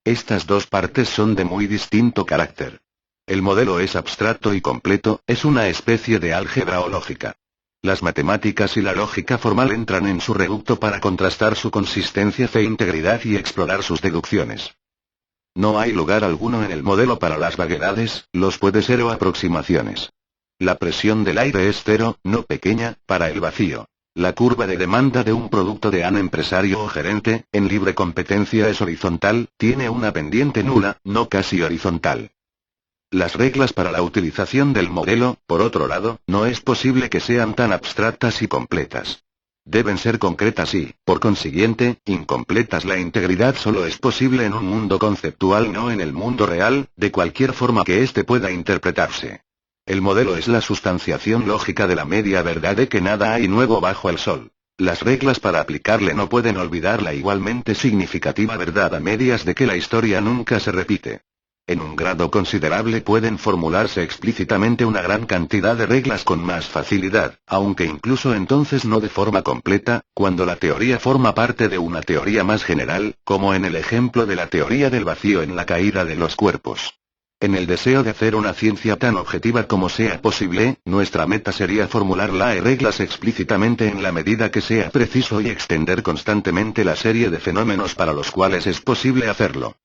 Estas dos partes son de muy distinto carácter. El modelo es abstracto y completo, es una especie de álgebra o lógica. Las matemáticas y la lógica formal entran en su reducto para contrastar su consistencia e integridad y explorar sus deducciones. No hay lugar alguno en el modelo para las vaguedades, los puede ser o aproximaciones. La presión del aire es cero, no pequeña, para el vacío. La curva de demanda de un producto de un empresario o gerente, en libre competencia es horizontal, tiene una pendiente nula, no casi horizontal. Las reglas para la utilización del modelo, por otro lado, no es posible que sean tan abstractas y completas. Deben ser concretas y, por consiguiente, incompletas. La integridad solo es posible en un mundo conceptual, no en el mundo real, de cualquier forma que éste pueda interpretarse. El modelo es la sustanciación lógica de la media verdad de que nada hay nuevo bajo el sol. Las reglas para aplicarle no pueden olvidar la igualmente significativa verdad a medias de que la historia nunca se repite. En un grado considerable pueden formularse explícitamente una gran cantidad de reglas con más facilidad, aunque incluso entonces no de forma completa, cuando la teoría forma parte de una teoría más general, como en el ejemplo de la teoría del vacío en la caída de los cuerpos. En el deseo de hacer una ciencia tan objetiva como sea posible, nuestra meta sería formular las reglas explícitamente en la medida que sea preciso y extender constantemente la serie de fenómenos para los cuales es posible hacerlo.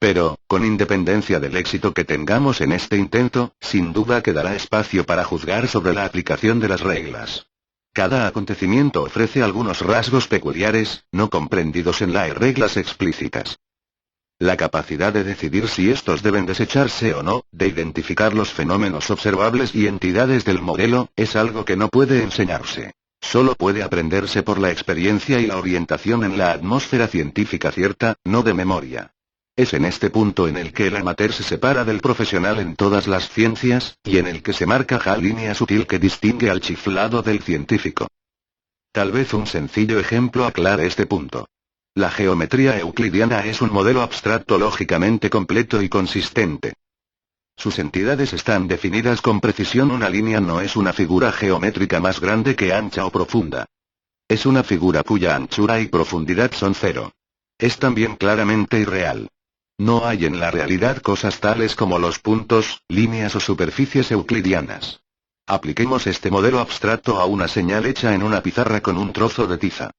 Pero, con independencia del éxito que tengamos en este intento, sin duda quedará espacio para juzgar sobre la aplicación de las reglas. Cada acontecimiento ofrece algunos rasgos peculiares, no comprendidos en las reglas explícitas. La capacidad de decidir si estos deben desecharse o no, de identificar los fenómenos observables y entidades del modelo, es algo que no puede enseñarse. Solo puede aprenderse por la experiencia y la orientación en la atmósfera científica cierta, no de memoria. Es en este punto en el que el amateur se separa del profesional en todas las ciencias, y en el que se marca la línea sutil que distingue al chiflado del científico. Tal vez un sencillo ejemplo aclare este punto. La geometría euclidiana es un modelo abstracto lógicamente completo y consistente. Sus entidades están definidas con precisión. Una línea no es una figura geométrica más grande que ancha o profunda. Es una figura cuya anchura y profundidad son cero. Es también claramente irreal. No hay en la realidad cosas tales como los puntos, líneas o superficies euclidianas. Apliquemos este modelo abstracto a una señal hecha en una pizarra con un trozo de tiza.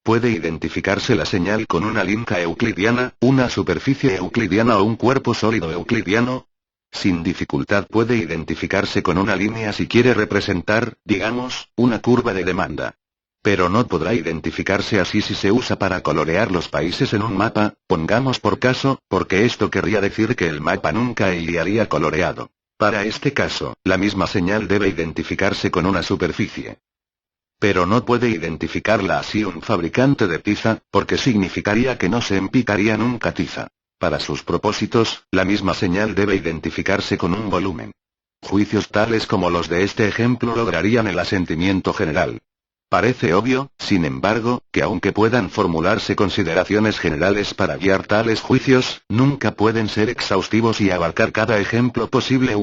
¿Puede identificarse la señal con una linca euclidiana, una superficie euclidiana o un cuerpo sólido euclidiano? Sin dificultad puede identificarse con una línea si quiere representar, digamos, una curva de demanda. Pero no podrá identificarse así si se usa para colorear los países en un mapa, pongamos por caso, porque esto querría decir que el mapa nunca iría coloreado. Para este caso, la misma señal debe identificarse con una superficie. Pero no puede identificarla así un fabricante de tiza, porque significaría que no se empicaría nunca tiza. Para sus propósitos, la misma señal debe identificarse con un volumen. Juicios tales como los de este ejemplo lograrían el asentimiento general. Parece obvio, sin embargo, que aunque puedan formularse consideraciones generales para guiar tales juicios, nunca pueden ser exhaustivos y abarcar cada ejemplo posible.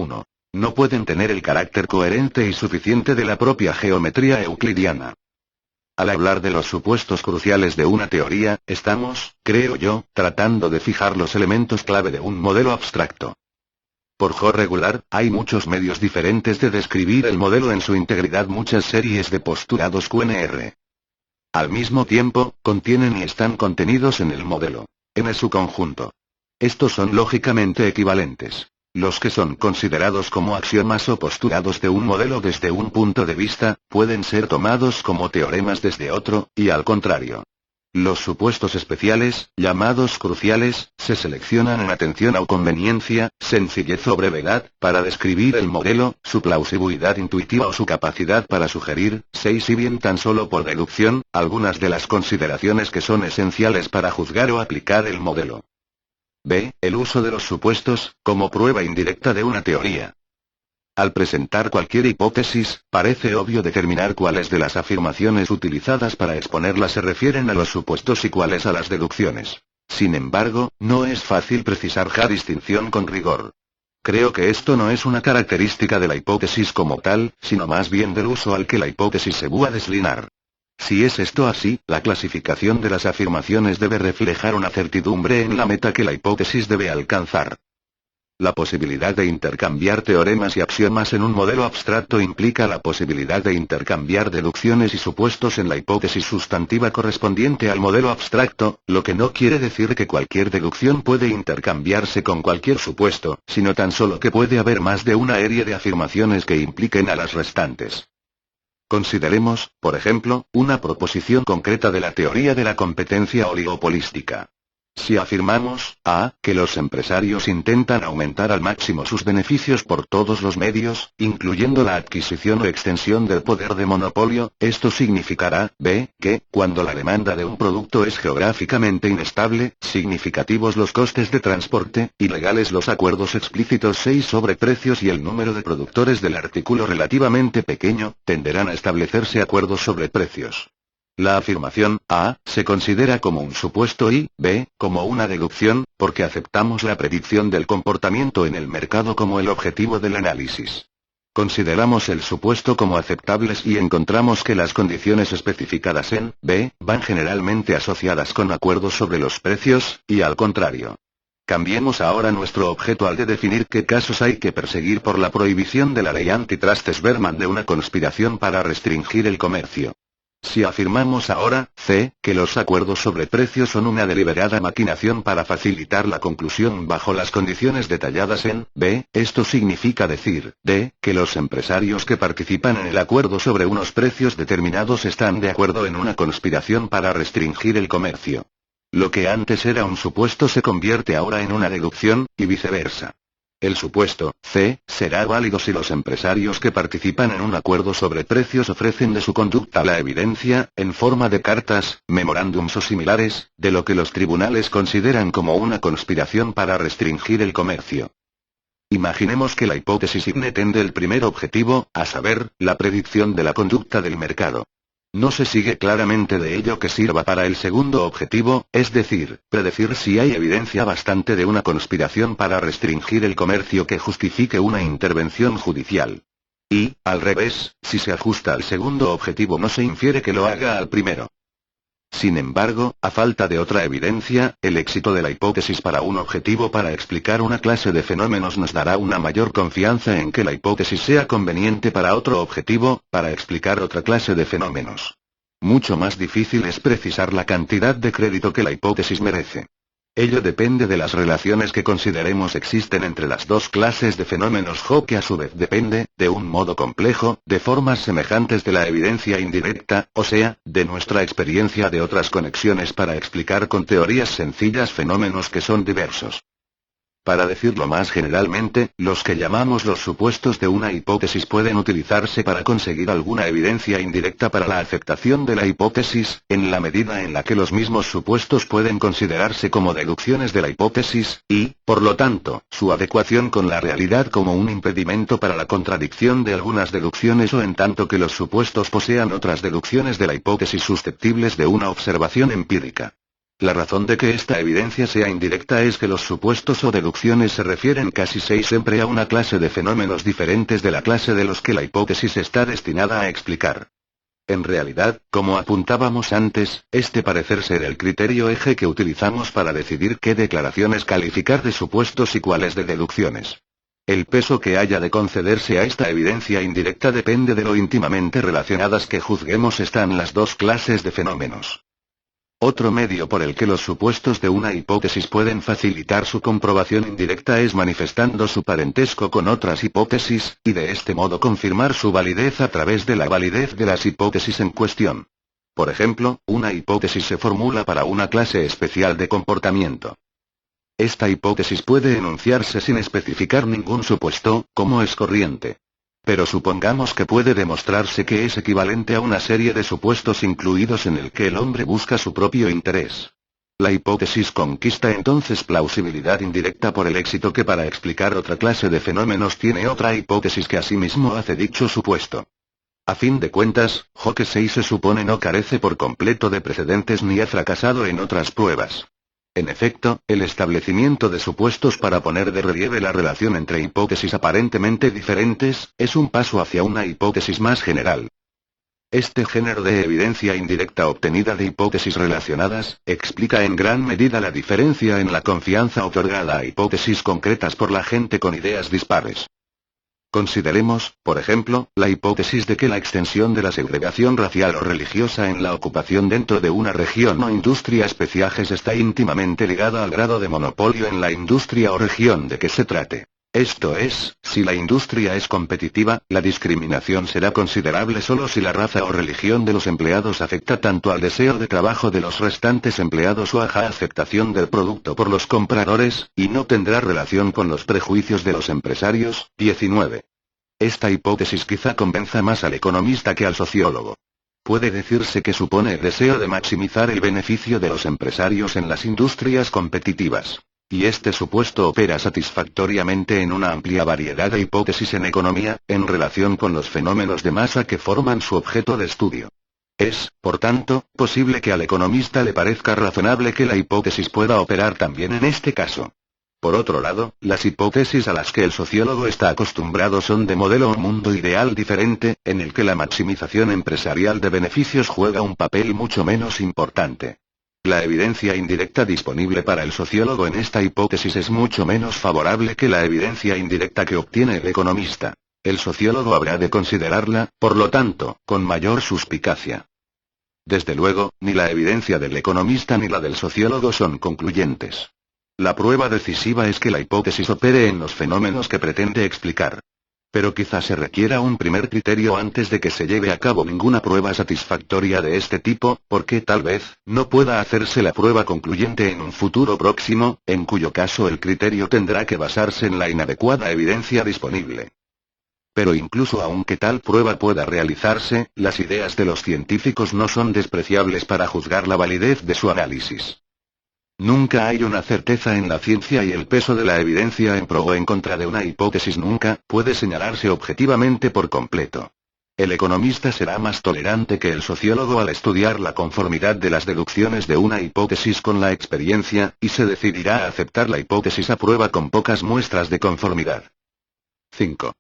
No pueden tener el carácter coherente y suficiente de la propia geometría euclidiana. Al hablar de los supuestos cruciales de una teoría, estamos, creo yo, tratando de fijar los elementos clave de un modelo abstracto. Por lo regular, hay muchos medios diferentes de describir el modelo en su integridad. Muchas series de postulados QNR. Al mismo tiempo, contienen y están contenidos en el modelo. En su conjunto. Estos son lógicamente equivalentes. Los que son considerados como axiomas o postulados de un modelo desde un punto de vista, pueden ser tomados como teoremas desde otro, y al contrario. Los supuestos especiales, llamados cruciales, se seleccionan en atención a conveniencia, sencillez o brevedad, para describir el modelo, su plausibilidad intuitiva o su capacidad para sugerir, si bien tan solo por deducción, algunas de las consideraciones que son esenciales para juzgar o aplicar el modelo. B. El uso de los supuestos, como prueba indirecta de una teoría. Al presentar cualquier hipótesis, parece obvio determinar cuáles de las afirmaciones utilizadas para exponerla se refieren a los supuestos y cuáles a las deducciones. Sin embargo, no es fácil precisar la distinción con rigor. Creo que esto no es una característica de la hipótesis como tal, sino más bien del uso al que la hipótesis se va a declinar. Si es esto así, la clasificación de las afirmaciones debe reflejar una certidumbre en la meta que la hipótesis debe alcanzar. La posibilidad de intercambiar teoremas y axiomas en un modelo abstracto implica la posibilidad de intercambiar deducciones y supuestos en la hipótesis sustantiva correspondiente al modelo abstracto, lo que no quiere decir que cualquier deducción puede intercambiarse con cualquier supuesto, sino tan solo que puede haber más de una serie de afirmaciones que impliquen a las restantes. Consideremos, por ejemplo, una proposición concreta de la teoría de la competencia oligopolística. Si afirmamos, a, que los empresarios intentan aumentar al máximo sus beneficios por todos los medios, incluyendo la adquisición o extensión del poder de monopolio, esto significará, b, que, cuando la demanda de un producto es geográficamente inestable, significativos los costes de transporte, ilegales los acuerdos explícitos 6 sobre precios y el número de productores del artículo relativamente pequeño, tenderán a establecerse acuerdos sobre precios. La afirmación, A, se considera como un supuesto y, B, como una deducción, porque aceptamos la predicción del comportamiento en el mercado como el objetivo del análisis. Consideramos el supuesto como aceptables y encontramos que las condiciones especificadas en B, van generalmente asociadas con acuerdos sobre los precios, y al contrario. Cambiemos ahora nuestro objeto al de definir qué casos hay que perseguir por la prohibición de la ley antitrust Berman de una conspiración para restringir el comercio. Si afirmamos ahora, c, que los acuerdos sobre precios son una deliberada maquinación para facilitar la conclusión bajo las condiciones detalladas en b, esto significa decir, d, que los empresarios que participan en el acuerdo sobre unos precios determinados están de acuerdo en una conspiración para restringir el comercio. Lo que antes era un supuesto se convierte ahora en una deducción, y viceversa. El supuesto C será válido si los empresarios que participan en un acuerdo sobre precios ofrecen de su conducta la evidencia, en forma de cartas, memorándums o similares, de lo que los tribunales consideran como una conspiración para restringir el comercio. Imaginemos que la hipótesis IGNE tende el primer objetivo, a saber, la predicción de la conducta del mercado. No se sigue claramente de ello que sirva para el segundo objetivo, es decir, predecir si hay evidencia bastante de una conspiración para restringir el comercio que justifique una intervención judicial. Y, al revés, si se ajusta al segundo objetivo no se infiere que lo haga al primero. Sin embargo, a falta de otra evidencia, el éxito de la hipótesis para un objetivo para explicar una clase de fenómenos nos dará una mayor confianza en que la hipótesis sea conveniente para otro objetivo, para explicar otra clase de fenómenos. Mucho más difícil es precisar la cantidad de crédito que la hipótesis merece. Ello depende de las relaciones que consideremos existen entre las dos clases de fenómenos que a su vez depende, de un modo complejo, de formas semejantes de la evidencia indirecta, o sea, de nuestra experiencia de otras conexiones para explicar con teorías sencillas fenómenos que son diversos. Para decirlo más generalmente, los que llamamos los supuestos de una hipótesis pueden utilizarse para conseguir alguna evidencia indirecta para la aceptación de la hipótesis, en la medida en la que los mismos supuestos pueden considerarse como deducciones de la hipótesis, y, por lo tanto, su adecuación con la realidad como un impedimento para la contradicción de algunas deducciones o en tanto que los supuestos posean otras deducciones de la hipótesis susceptibles de una observación empírica. La razón de que esta evidencia sea indirecta es que los supuestos o deducciones se refieren casi siempre a una clase de fenómenos diferentes de la clase de los que la hipótesis está destinada a explicar. En realidad, como apuntábamos antes, este parece ser el criterio eje que utilizamos para decidir qué declaraciones calificar de supuestos y cuáles de deducciones. El peso que haya de concederse a esta evidencia indirecta depende de lo íntimamente relacionadas que juzguemos están las dos clases de fenómenos. Otro medio por el que los supuestos de una hipótesis pueden facilitar su comprobación indirecta es manifestando su parentesco con otras hipótesis, y de este modo confirmar su validez a través de la validez de las hipótesis en cuestión. Por ejemplo, una hipótesis se formula para una clase especial de comportamiento. Esta hipótesis puede enunciarse sin especificar ningún supuesto, como es corriente. Pero supongamos que puede demostrarse que es equivalente a una serie de supuestos incluidos en el que el hombre busca su propio interés. La hipótesis conquista entonces plausibilidad indirecta por el éxito que para explicar otra clase de fenómenos tiene otra hipótesis que asimismo hace dicho supuesto. A fin de cuentas, Hockey se supone no carece por completo de precedentes ni ha fracasado en otras pruebas. En efecto, el establecimiento de supuestos para poner de relieve la relación entre hipótesis aparentemente diferentes, es un paso hacia una hipótesis más general. Este género de evidencia indirecta obtenida de hipótesis relacionadas, explica en gran medida la diferencia en la confianza otorgada a hipótesis concretas por la gente con ideas dispares. Consideremos, por ejemplo, la hipótesis de que la extensión de la segregación racial o religiosa en la ocupación dentro de una región o industria especiales está íntimamente ligada al grado de monopolio en la industria o región de que se trate. Esto es, si la industria es competitiva, la discriminación será considerable solo si la raza o religión de los empleados afecta tanto al deseo de trabajo de los restantes empleados o a la aceptación del producto por los compradores, y no tendrá relación con los prejuicios de los empresarios. 19. Esta hipótesis quizá convenza más al economista que al sociólogo. Puede decirse que supone el deseo de maximizar el beneficio de los empresarios en las industrias competitivas. Y este supuesto opera satisfactoriamente en una amplia variedad de hipótesis en economía, en relación con los fenómenos de masa que forman su objeto de estudio. Es, por tanto, posible que al economista le parezca razonable que la hipótesis pueda operar también en este caso. Por otro lado, las hipótesis a las que el sociólogo está acostumbrado son de modelo o mundo ideal diferente, en el que la maximización empresarial de beneficios juega un papel mucho menos importante. La evidencia indirecta disponible para el sociólogo en esta hipótesis es mucho menos favorable que la evidencia indirecta que obtiene el economista. El sociólogo habrá de considerarla, por lo tanto, con mayor suspicacia. Desde luego, ni la evidencia del economista ni la del sociólogo son concluyentes. La prueba decisiva es que la hipótesis opere en los fenómenos que pretende explicar. Pero quizá se requiera un primer criterio antes de que se lleve a cabo ninguna prueba satisfactoria de este tipo, porque tal vez, no pueda hacerse la prueba concluyente en un futuro próximo, en cuyo caso el criterio tendrá que basarse en la inadecuada evidencia disponible. Pero incluso aunque tal prueba pueda realizarse, las ideas de los científicos no son despreciables para juzgar la validez de su análisis. Nunca hay una certeza en la ciencia y el peso de la evidencia en pro o en contra de una hipótesis nunca puede señalarse objetivamente por completo. El economista será más tolerante que el sociólogo al estudiar la conformidad de las deducciones de una hipótesis con la experiencia, y se decidirá a aceptar la hipótesis a prueba con pocas muestras de conformidad. 5.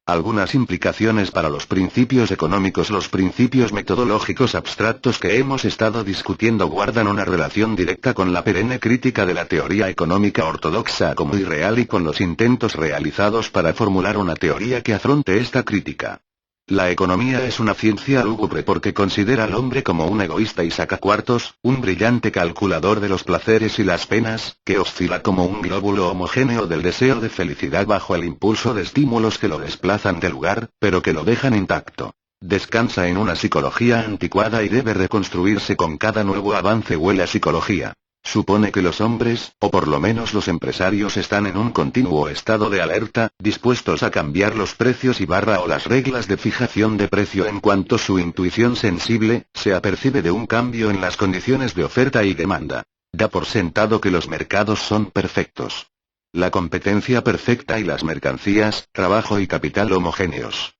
Algunas implicaciones para los principios económicos. Los principios metodológicos abstractos que hemos estado discutiendo guardan una relación directa con la perenne crítica de la teoría económica ortodoxa como irreal y con los intentos realizados para formular una teoría que afronte esta crítica. La economía es una ciencia lúgubre porque considera al hombre como un egoísta y sacacuartos, un brillante calculador de los placeres y las penas, que oscila como un glóbulo homogéneo del deseo de felicidad bajo el impulso de estímulos que lo desplazan del lugar, pero que lo dejan intacto. Descansa en una psicología anticuada y debe reconstruirse con cada nuevo avance. Huele a psicología. Supone que los hombres, o por lo menos los empresarios, están en un continuo estado de alerta, dispuestos a cambiar los precios o las reglas de fijación de precio en cuanto su intuición sensible se apercibe de un cambio en las condiciones de oferta y demanda. Da por sentado que los mercados son perfectos. La competencia perfecta y las mercancías, trabajo y capital homogéneos.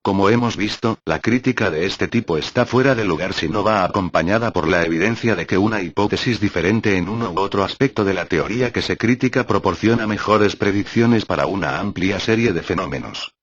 Como hemos visto, la crítica de este tipo está fuera de lugar si no va acompañada por la evidencia de que una hipótesis diferente en uno u otro aspecto de la teoría que se critica proporciona mejores predicciones para una amplia serie de fenómenos.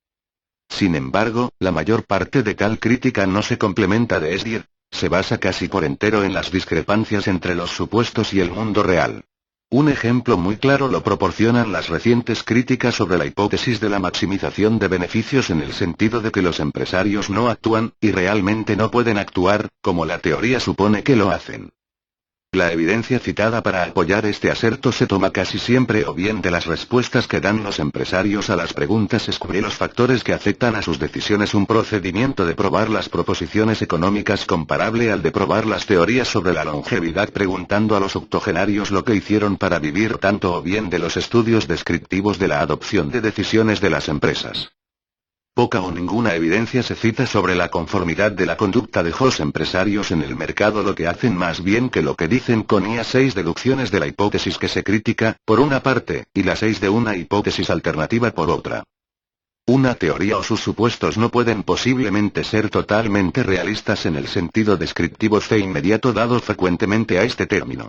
Sin embargo, la mayor parte de tal crítica no se complementa, es decir, se basa casi por entero en las discrepancias entre los supuestos y el mundo real. Un ejemplo muy claro lo proporcionan las recientes críticas sobre la hipótesis de la maximización de beneficios en el sentido de que los empresarios no actúan, y realmente no pueden actuar, como la teoría supone que lo hacen. La evidencia citada para apoyar este aserto se toma casi siempre o bien de las respuestas que dan los empresarios a las preguntas sobre los factores que afectan a sus decisiones, un procedimiento de probar las proposiciones económicas comparable al de probar las teorías sobre la longevidad preguntando a los octogenarios lo que hicieron para vivir tanto, o bien de los estudios descriptivos de la adopción de decisiones de las empresas. Poca o ninguna evidencia se cita sobre la conformidad de la conducta de los empresarios en el mercado, lo que hacen más bien que lo que dicen con las 6 deducciones de la hipótesis que se critica, por una parte, y las 6 de una hipótesis alternativa por otra. Una teoría o sus supuestos no pueden posiblemente ser totalmente realistas en el sentido descriptivo e inmediato dado frecuentemente a este término.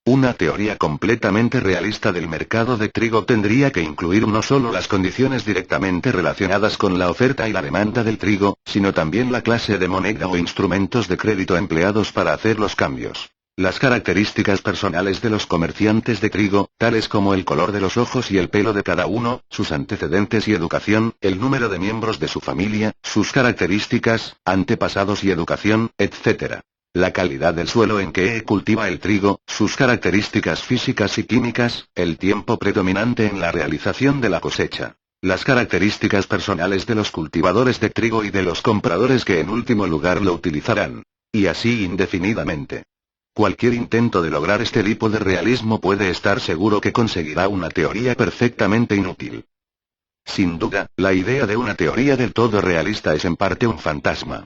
Una teoría completamente realista del mercado de trigo tendría que incluir no solo las condiciones directamente relacionadas con la oferta y la demanda del trigo, sino también la clase de moneda o instrumentos de crédito empleados para hacer los cambios. Las características personales de los comerciantes de trigo, tales como el color de los ojos y el pelo de cada uno, sus antecedentes y educación, el número de miembros de su familia, sus características, antepasados y educación, etc. La calidad del suelo en que cultiva el trigo, sus características físicas y químicas, el tiempo predominante en la realización de la cosecha. Las características personales de los cultivadores de trigo y de los compradores que en último lugar lo utilizarán. Y así indefinidamente. Cualquier intento de lograr este tipo de realismo puede estar seguro que conseguirá una teoría perfectamente inútil. Sin duda, la idea de una teoría del todo realista es en parte un fantasma.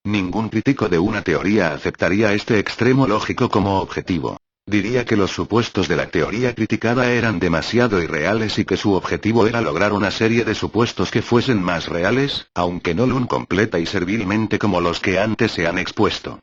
Ningún crítico de una teoría aceptaría este extremo lógico como objetivo. Diría que los supuestos de la teoría criticada eran demasiado irreales y que su objetivo era lograr una serie de supuestos que fuesen más reales, aunque no lo completa y servilmente como los que antes se han expuesto.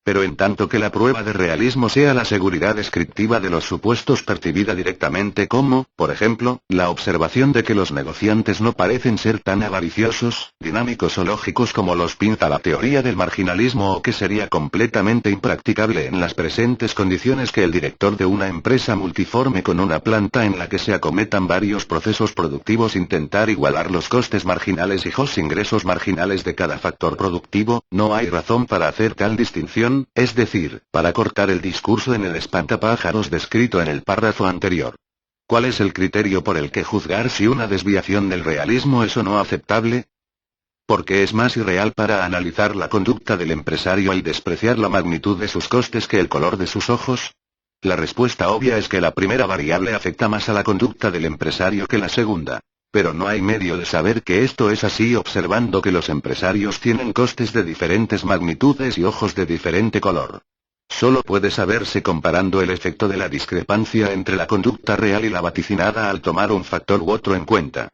Pero en tanto que la prueba de realismo sea la seguridad descriptiva de los supuestos percibida directamente como, por ejemplo, la observación de que los negociantes no parecen ser tan avariciosos, dinámicos o lógicos como los pinta la teoría del marginalismo, o que sería completamente impracticable en las presentes condiciones que el director de una empresa multiforme con una planta en la que se acometan varios procesos productivos intentar igualar los costes marginales y los ingresos marginales de cada factor productivo, no hay razón para hacer tal distinción. Es decir, para cortar el discurso en el espantapájaros descrito en el párrafo anterior. ¿Cuál es el criterio por el que juzgar si una desviación del realismo es o no aceptable? Porque es más irreal para analizar la conducta del empresario y despreciar la magnitud de sus costes que el color de sus ojos. La respuesta obvia es que la primera variable afecta más a la conducta del empresario que la segunda. Pero no hay medio de saber que esto es así observando que los empresarios tienen costes de diferentes magnitudes y ojos de diferente color. Solo puede saberse comparando el efecto de la discrepancia entre la conducta real y la vaticinada al tomar un factor u otro en cuenta.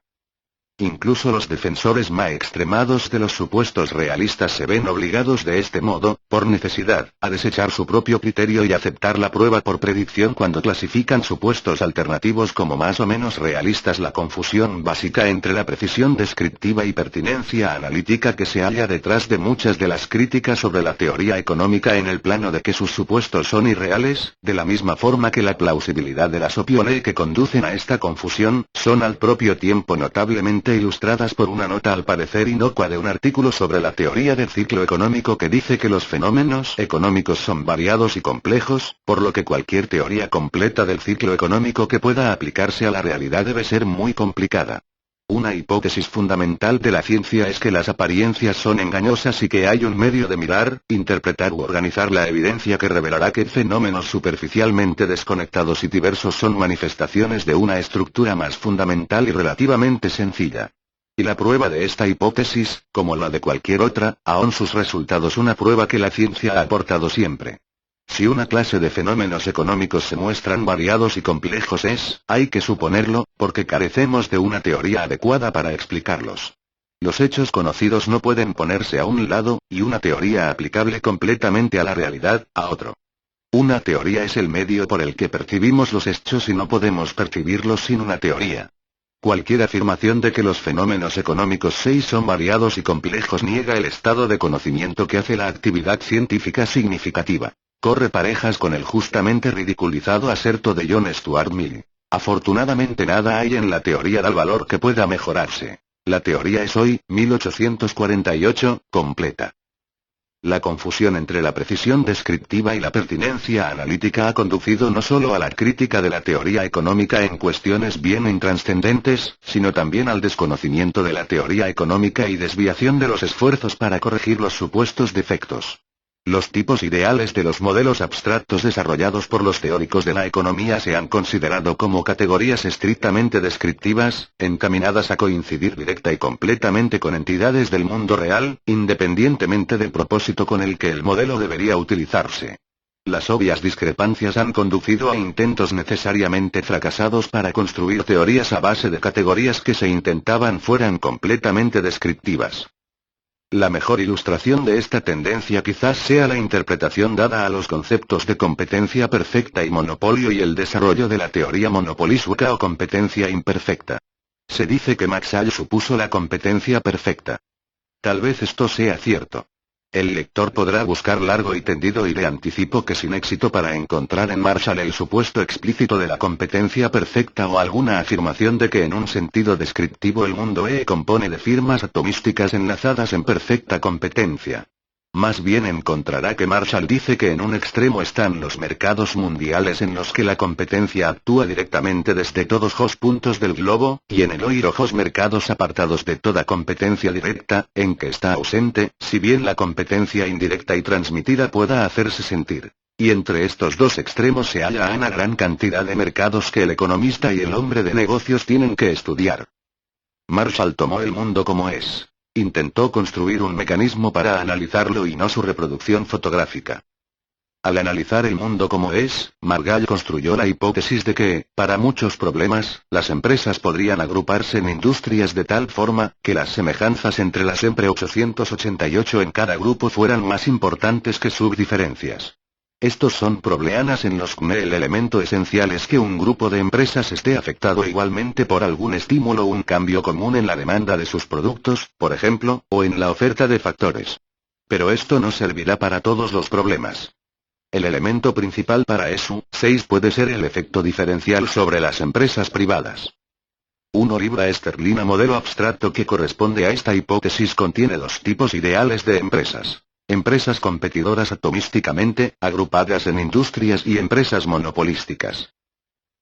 Incluso los defensores más extremados de los supuestos realistas se ven obligados de este modo, por necesidad, a desechar su propio criterio y aceptar la prueba por predicción cuando clasifican supuestos alternativos como más o menos realistas. La confusión básica entre la precisión descriptiva y pertinencia analítica que se halla detrás de muchas de las críticas sobre la teoría económica en el plano de que sus supuestos son irreales, de la misma forma que la plausibilidad de las opiniones que conducen a esta confusión, son al propio tiempo notablemente ilustradas por una nota al parecer inocua de un artículo sobre la teoría del ciclo económico que dice que los fenómenos económicos son variados y complejos, por lo que cualquier teoría completa del ciclo económico que pueda aplicarse a la realidad debe ser muy complicada. Una hipótesis fundamental de la ciencia es que las apariencias son engañosas y que hay un medio de mirar, interpretar u organizar la evidencia que revelará que fenómenos superficialmente desconectados y diversos son manifestaciones de una estructura más fundamental y relativamente sencilla. Y la prueba de esta hipótesis, como la de cualquier otra, aún sus resultados una prueba que la ciencia ha aportado siempre. Si una clase de fenómenos económicos se muestran variados y complejos hay que suponerlo, porque carecemos de una teoría adecuada para explicarlos. Los hechos conocidos no pueden ponerse a un lado, y una teoría aplicable completamente a la realidad, a otro. Una teoría es el medio por el que percibimos los hechos y no podemos percibirlos sin una teoría. Cualquier afirmación de que los fenómenos económicos son variados y complejos niega el estado de conocimiento que hace la actividad científica significativa. Corre parejas con el justamente ridiculizado aserto de John Stuart Mill. Afortunadamente nada hay en la teoría del valor que pueda mejorarse. La teoría es hoy, 1848, completa. La confusión entre la precisión descriptiva y la pertinencia analítica ha conducido no solo a la crítica de la teoría económica en cuestiones bien intranscendentes, sino también al desconocimiento de la teoría económica y desviación de los esfuerzos para corregir los supuestos defectos. Los tipos ideales de los modelos abstractos desarrollados por los teóricos de la economía se han considerado como categorías estrictamente descriptivas, encaminadas a coincidir directa y completamente con entidades del mundo real, independientemente del propósito con el que el modelo debería utilizarse. Las obvias discrepancias han conducido a intentos necesariamente fracasados para construir teorías a base de categorías que se intentaban fueran completamente descriptivas. La mejor ilustración de esta tendencia quizás sea la interpretación dada a los conceptos de competencia perfecta y monopolio y el desarrollo de la teoría monopolística o competencia imperfecta. Se dice que Marshall supuso la competencia perfecta. Tal vez esto sea cierto. El lector podrá buscar largo y tendido y le anticipo que sin éxito para encontrar en Marshall el supuesto explícito de la competencia perfecta o alguna afirmación de que en un sentido descriptivo el mundo compone de firmas atomísticas enlazadas en perfecta competencia. Más bien encontrará que Marshall dice que en un extremo están los mercados mundiales en los que la competencia actúa directamente desde todos los puntos del globo, y en el otro mercados apartados de toda competencia directa, en que está ausente, si bien la competencia indirecta y transmitida pueda hacerse sentir. Y entre estos dos extremos se halla una gran cantidad de mercados que el economista y el hombre de negocios tienen que estudiar. Marshall tomó el mundo como es. Intentó construir un mecanismo para analizarlo y no su reproducción fotográfica. Al analizar el mundo como es, Marshall construyó la hipótesis de que, para muchos problemas, las empresas podrían agruparse en industrias de tal forma, que las semejanzas entre las 888 en cada grupo fueran más importantes que sus diferencias. Estos son problemas en los que el elemento esencial es que un grupo de empresas esté afectado igualmente por algún estímulo o un cambio común en la demanda de sus productos, por ejemplo, o en la oferta de factores. Pero esto no servirá para todos los problemas. El elemento principal para eso, 6 puede ser el efecto diferencial sobre las empresas privadas. Una libra esterlina modelo abstracto que corresponde a esta hipótesis contiene dos tipos ideales de empresas. Empresas competidoras atomísticamente, agrupadas en industrias y empresas monopolísticas.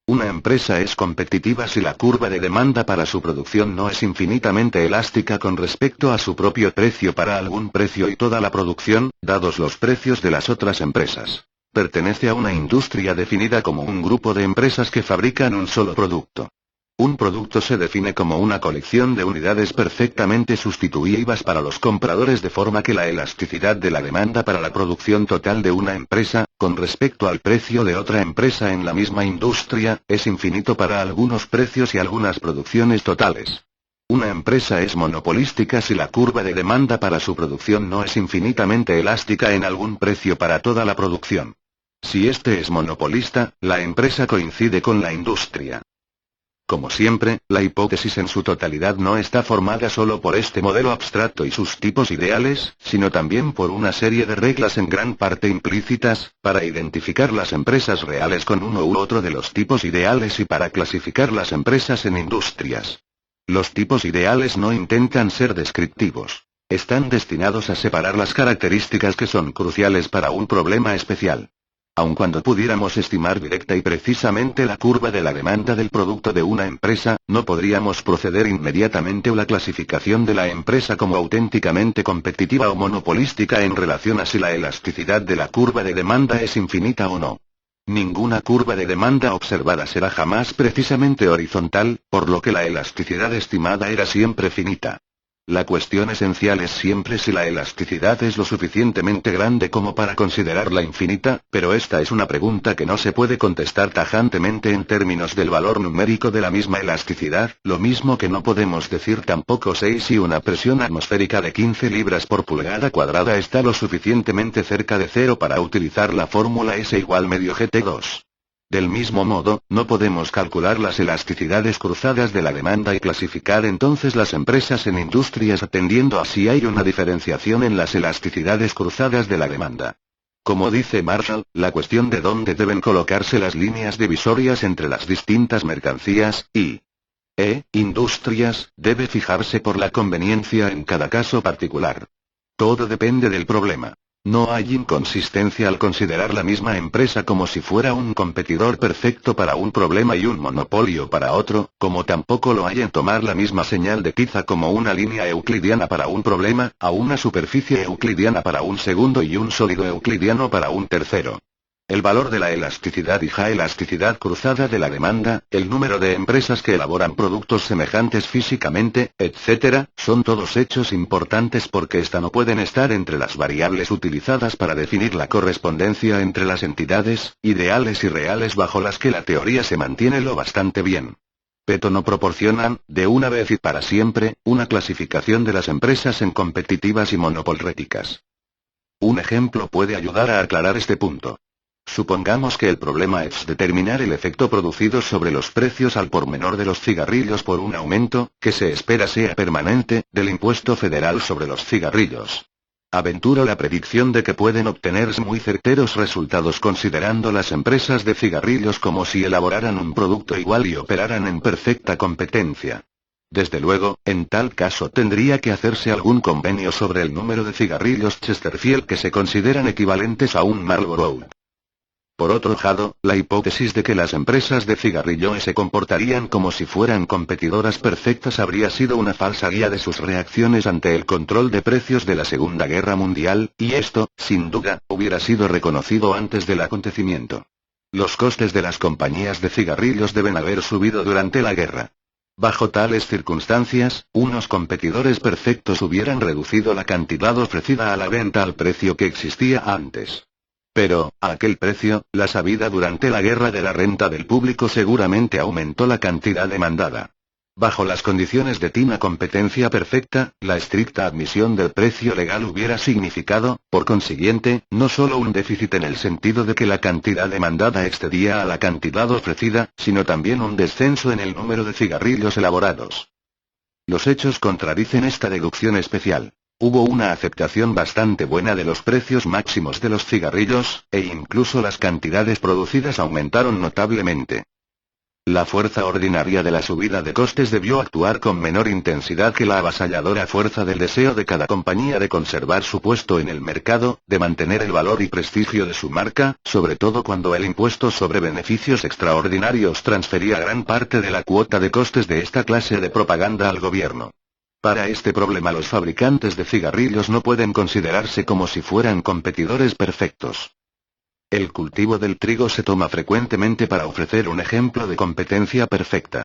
Una empresa es competitiva si la curva de demanda para su producción no es infinitamente elástica con respecto a su propio precio para algún precio y toda la producción, dados los precios de las otras empresas. Pertenece a una industria definida como un grupo de empresas que fabrican un solo producto. Un producto se define como una colección de unidades perfectamente sustituibles para los compradores de forma que la elasticidad de la demanda para la producción total de una empresa, con respecto al precio de otra empresa en la misma industria, es infinito para algunos precios y algunas producciones totales. Una empresa es monopolística si la curva de demanda para su producción no es infinitamente elástica en algún precio para toda la producción. Si este es monopolista, la empresa coincide con la industria. Como siempre, la hipótesis en su totalidad no está formada solo por este modelo abstracto y sus tipos ideales, sino también por una serie de reglas en gran parte implícitas, para identificar las empresas reales con uno u otro de los tipos ideales y para clasificar las empresas en industrias. Los tipos ideales no intentan ser descriptivos. Están destinados a separar las características que son cruciales para un problema especial. Aun cuando pudiéramos estimar directa y precisamente la curva de la demanda del producto de una empresa, no podríamos proceder inmediatamente a la clasificación de la empresa como auténticamente competitiva o monopolística en relación a si la elasticidad de la curva de demanda es infinita o no. Ninguna curva de demanda observada será jamás precisamente horizontal, por lo que la elasticidad estimada era siempre finita. La cuestión esencial es siempre si la elasticidad es lo suficientemente grande como para considerarla infinita, pero esta es una pregunta que no se puede contestar tajantemente en términos del valor numérico de la misma elasticidad, lo mismo que no podemos decir tampoco si una presión atmosférica de 15 libras por pulgada cuadrada está lo suficientemente cerca de cero para utilizar la fórmula S igual medio GT2. Del mismo modo, no podemos calcular las elasticidades cruzadas de la demanda y clasificar entonces las empresas en industrias atendiendo a si hay una diferenciación en las elasticidades cruzadas de la demanda. Como dice Marshall, la cuestión de dónde deben colocarse las líneas divisorias entre las distintas mercancías y industrias, debe fijarse por la conveniencia en cada caso particular. Todo depende del problema. No hay inconsistencia al considerar la misma empresa como si fuera un competidor perfecto para un problema y un monopolio para otro, como tampoco lo hay en tomar la misma señal de tiza como una línea euclidiana para un problema, a una superficie euclidiana para un segundo y un sólido euclidiano para un tercero. El valor de la elasticidad y elasticidad cruzada de la demanda, el número de empresas que elaboran productos semejantes físicamente, etc., son todos hechos importantes porque esta no pueden estar entre las variables utilizadas para definir la correspondencia entre las entidades, ideales y reales bajo las que la teoría se mantiene lo bastante bien. Pero no proporcionan, de una vez y para siempre, una clasificación de las empresas en competitivas y monopolréticas. Un ejemplo puede ayudar a aclarar este punto. Supongamos que el problema es determinar el efecto producido sobre los precios al por menor de los cigarrillos por un aumento, que se espera sea permanente, del impuesto federal sobre los cigarrillos. Aventuro la predicción de que pueden obtenerse muy certeros resultados considerando las empresas de cigarrillos como si elaboraran un producto igual y operaran en perfecta competencia. Desde luego, en tal caso tendría que hacerse algún convenio sobre el número de cigarrillos Chesterfield que se consideran equivalentes a un Marlboro. Por otro lado, la hipótesis de que las empresas de cigarrillo se comportarían como si fueran competidoras perfectas habría sido una falsa guía de sus reacciones ante el control de precios de la Segunda Guerra Mundial, y esto, sin duda, hubiera sido reconocido antes del acontecimiento. Los costes de las compañías de cigarrillos deben haber subido durante la guerra. Bajo tales circunstancias, unos competidores perfectos hubieran reducido la cantidad ofrecida a la venta al precio que existía antes. Pero, a aquel precio, la sabida durante la guerra de la renta del público seguramente aumentó la cantidad demandada. Bajo las condiciones de tina competencia perfecta, la estricta admisión del precio legal hubiera significado, por consiguiente, no solo un déficit en el sentido de que la cantidad demandada excedía a la cantidad ofrecida, sino también un descenso en el número de cigarrillos elaborados. Los hechos contradicen esta deducción especial. Hubo una aceptación bastante buena de los precios máximos de los cigarrillos, e incluso las cantidades producidas aumentaron notablemente. La fuerza ordinaria de la subida de costes debió actuar con menor intensidad que la avasalladora fuerza del deseo de cada compañía de conservar su puesto en el mercado, de mantener el valor y prestigio de su marca, sobre todo cuando el impuesto sobre beneficios extraordinarios transfería gran parte de la cuota de costes de esta clase de propaganda al gobierno. Para este problema los fabricantes de cigarrillos no pueden considerarse como si fueran competidores perfectos. El cultivo del trigo se toma frecuentemente para ofrecer un ejemplo de competencia perfecta.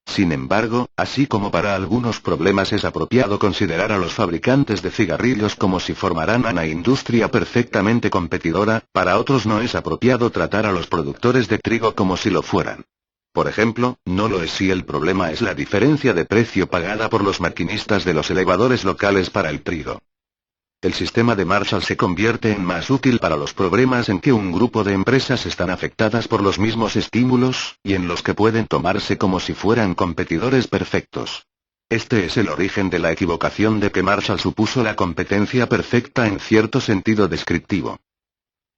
Sin embargo, así como para algunos problemas es apropiado considerar a los fabricantes de cigarrillos como si formaran una industria perfectamente competidora, para otros no es apropiado tratar a los productores de trigo como si lo fueran. Por ejemplo, no lo es si el problema es la diferencia de precio pagada por los maquinistas de los elevadores locales para el trigo. El sistema de Marshall se convierte en más útil para los problemas en que un grupo de empresas están afectadas por los mismos estímulos, y en los que pueden tomarse como si fueran competidores perfectos. Este es el origen de la equivocación de que Marshall supuso la competencia perfecta en cierto sentido descriptivo.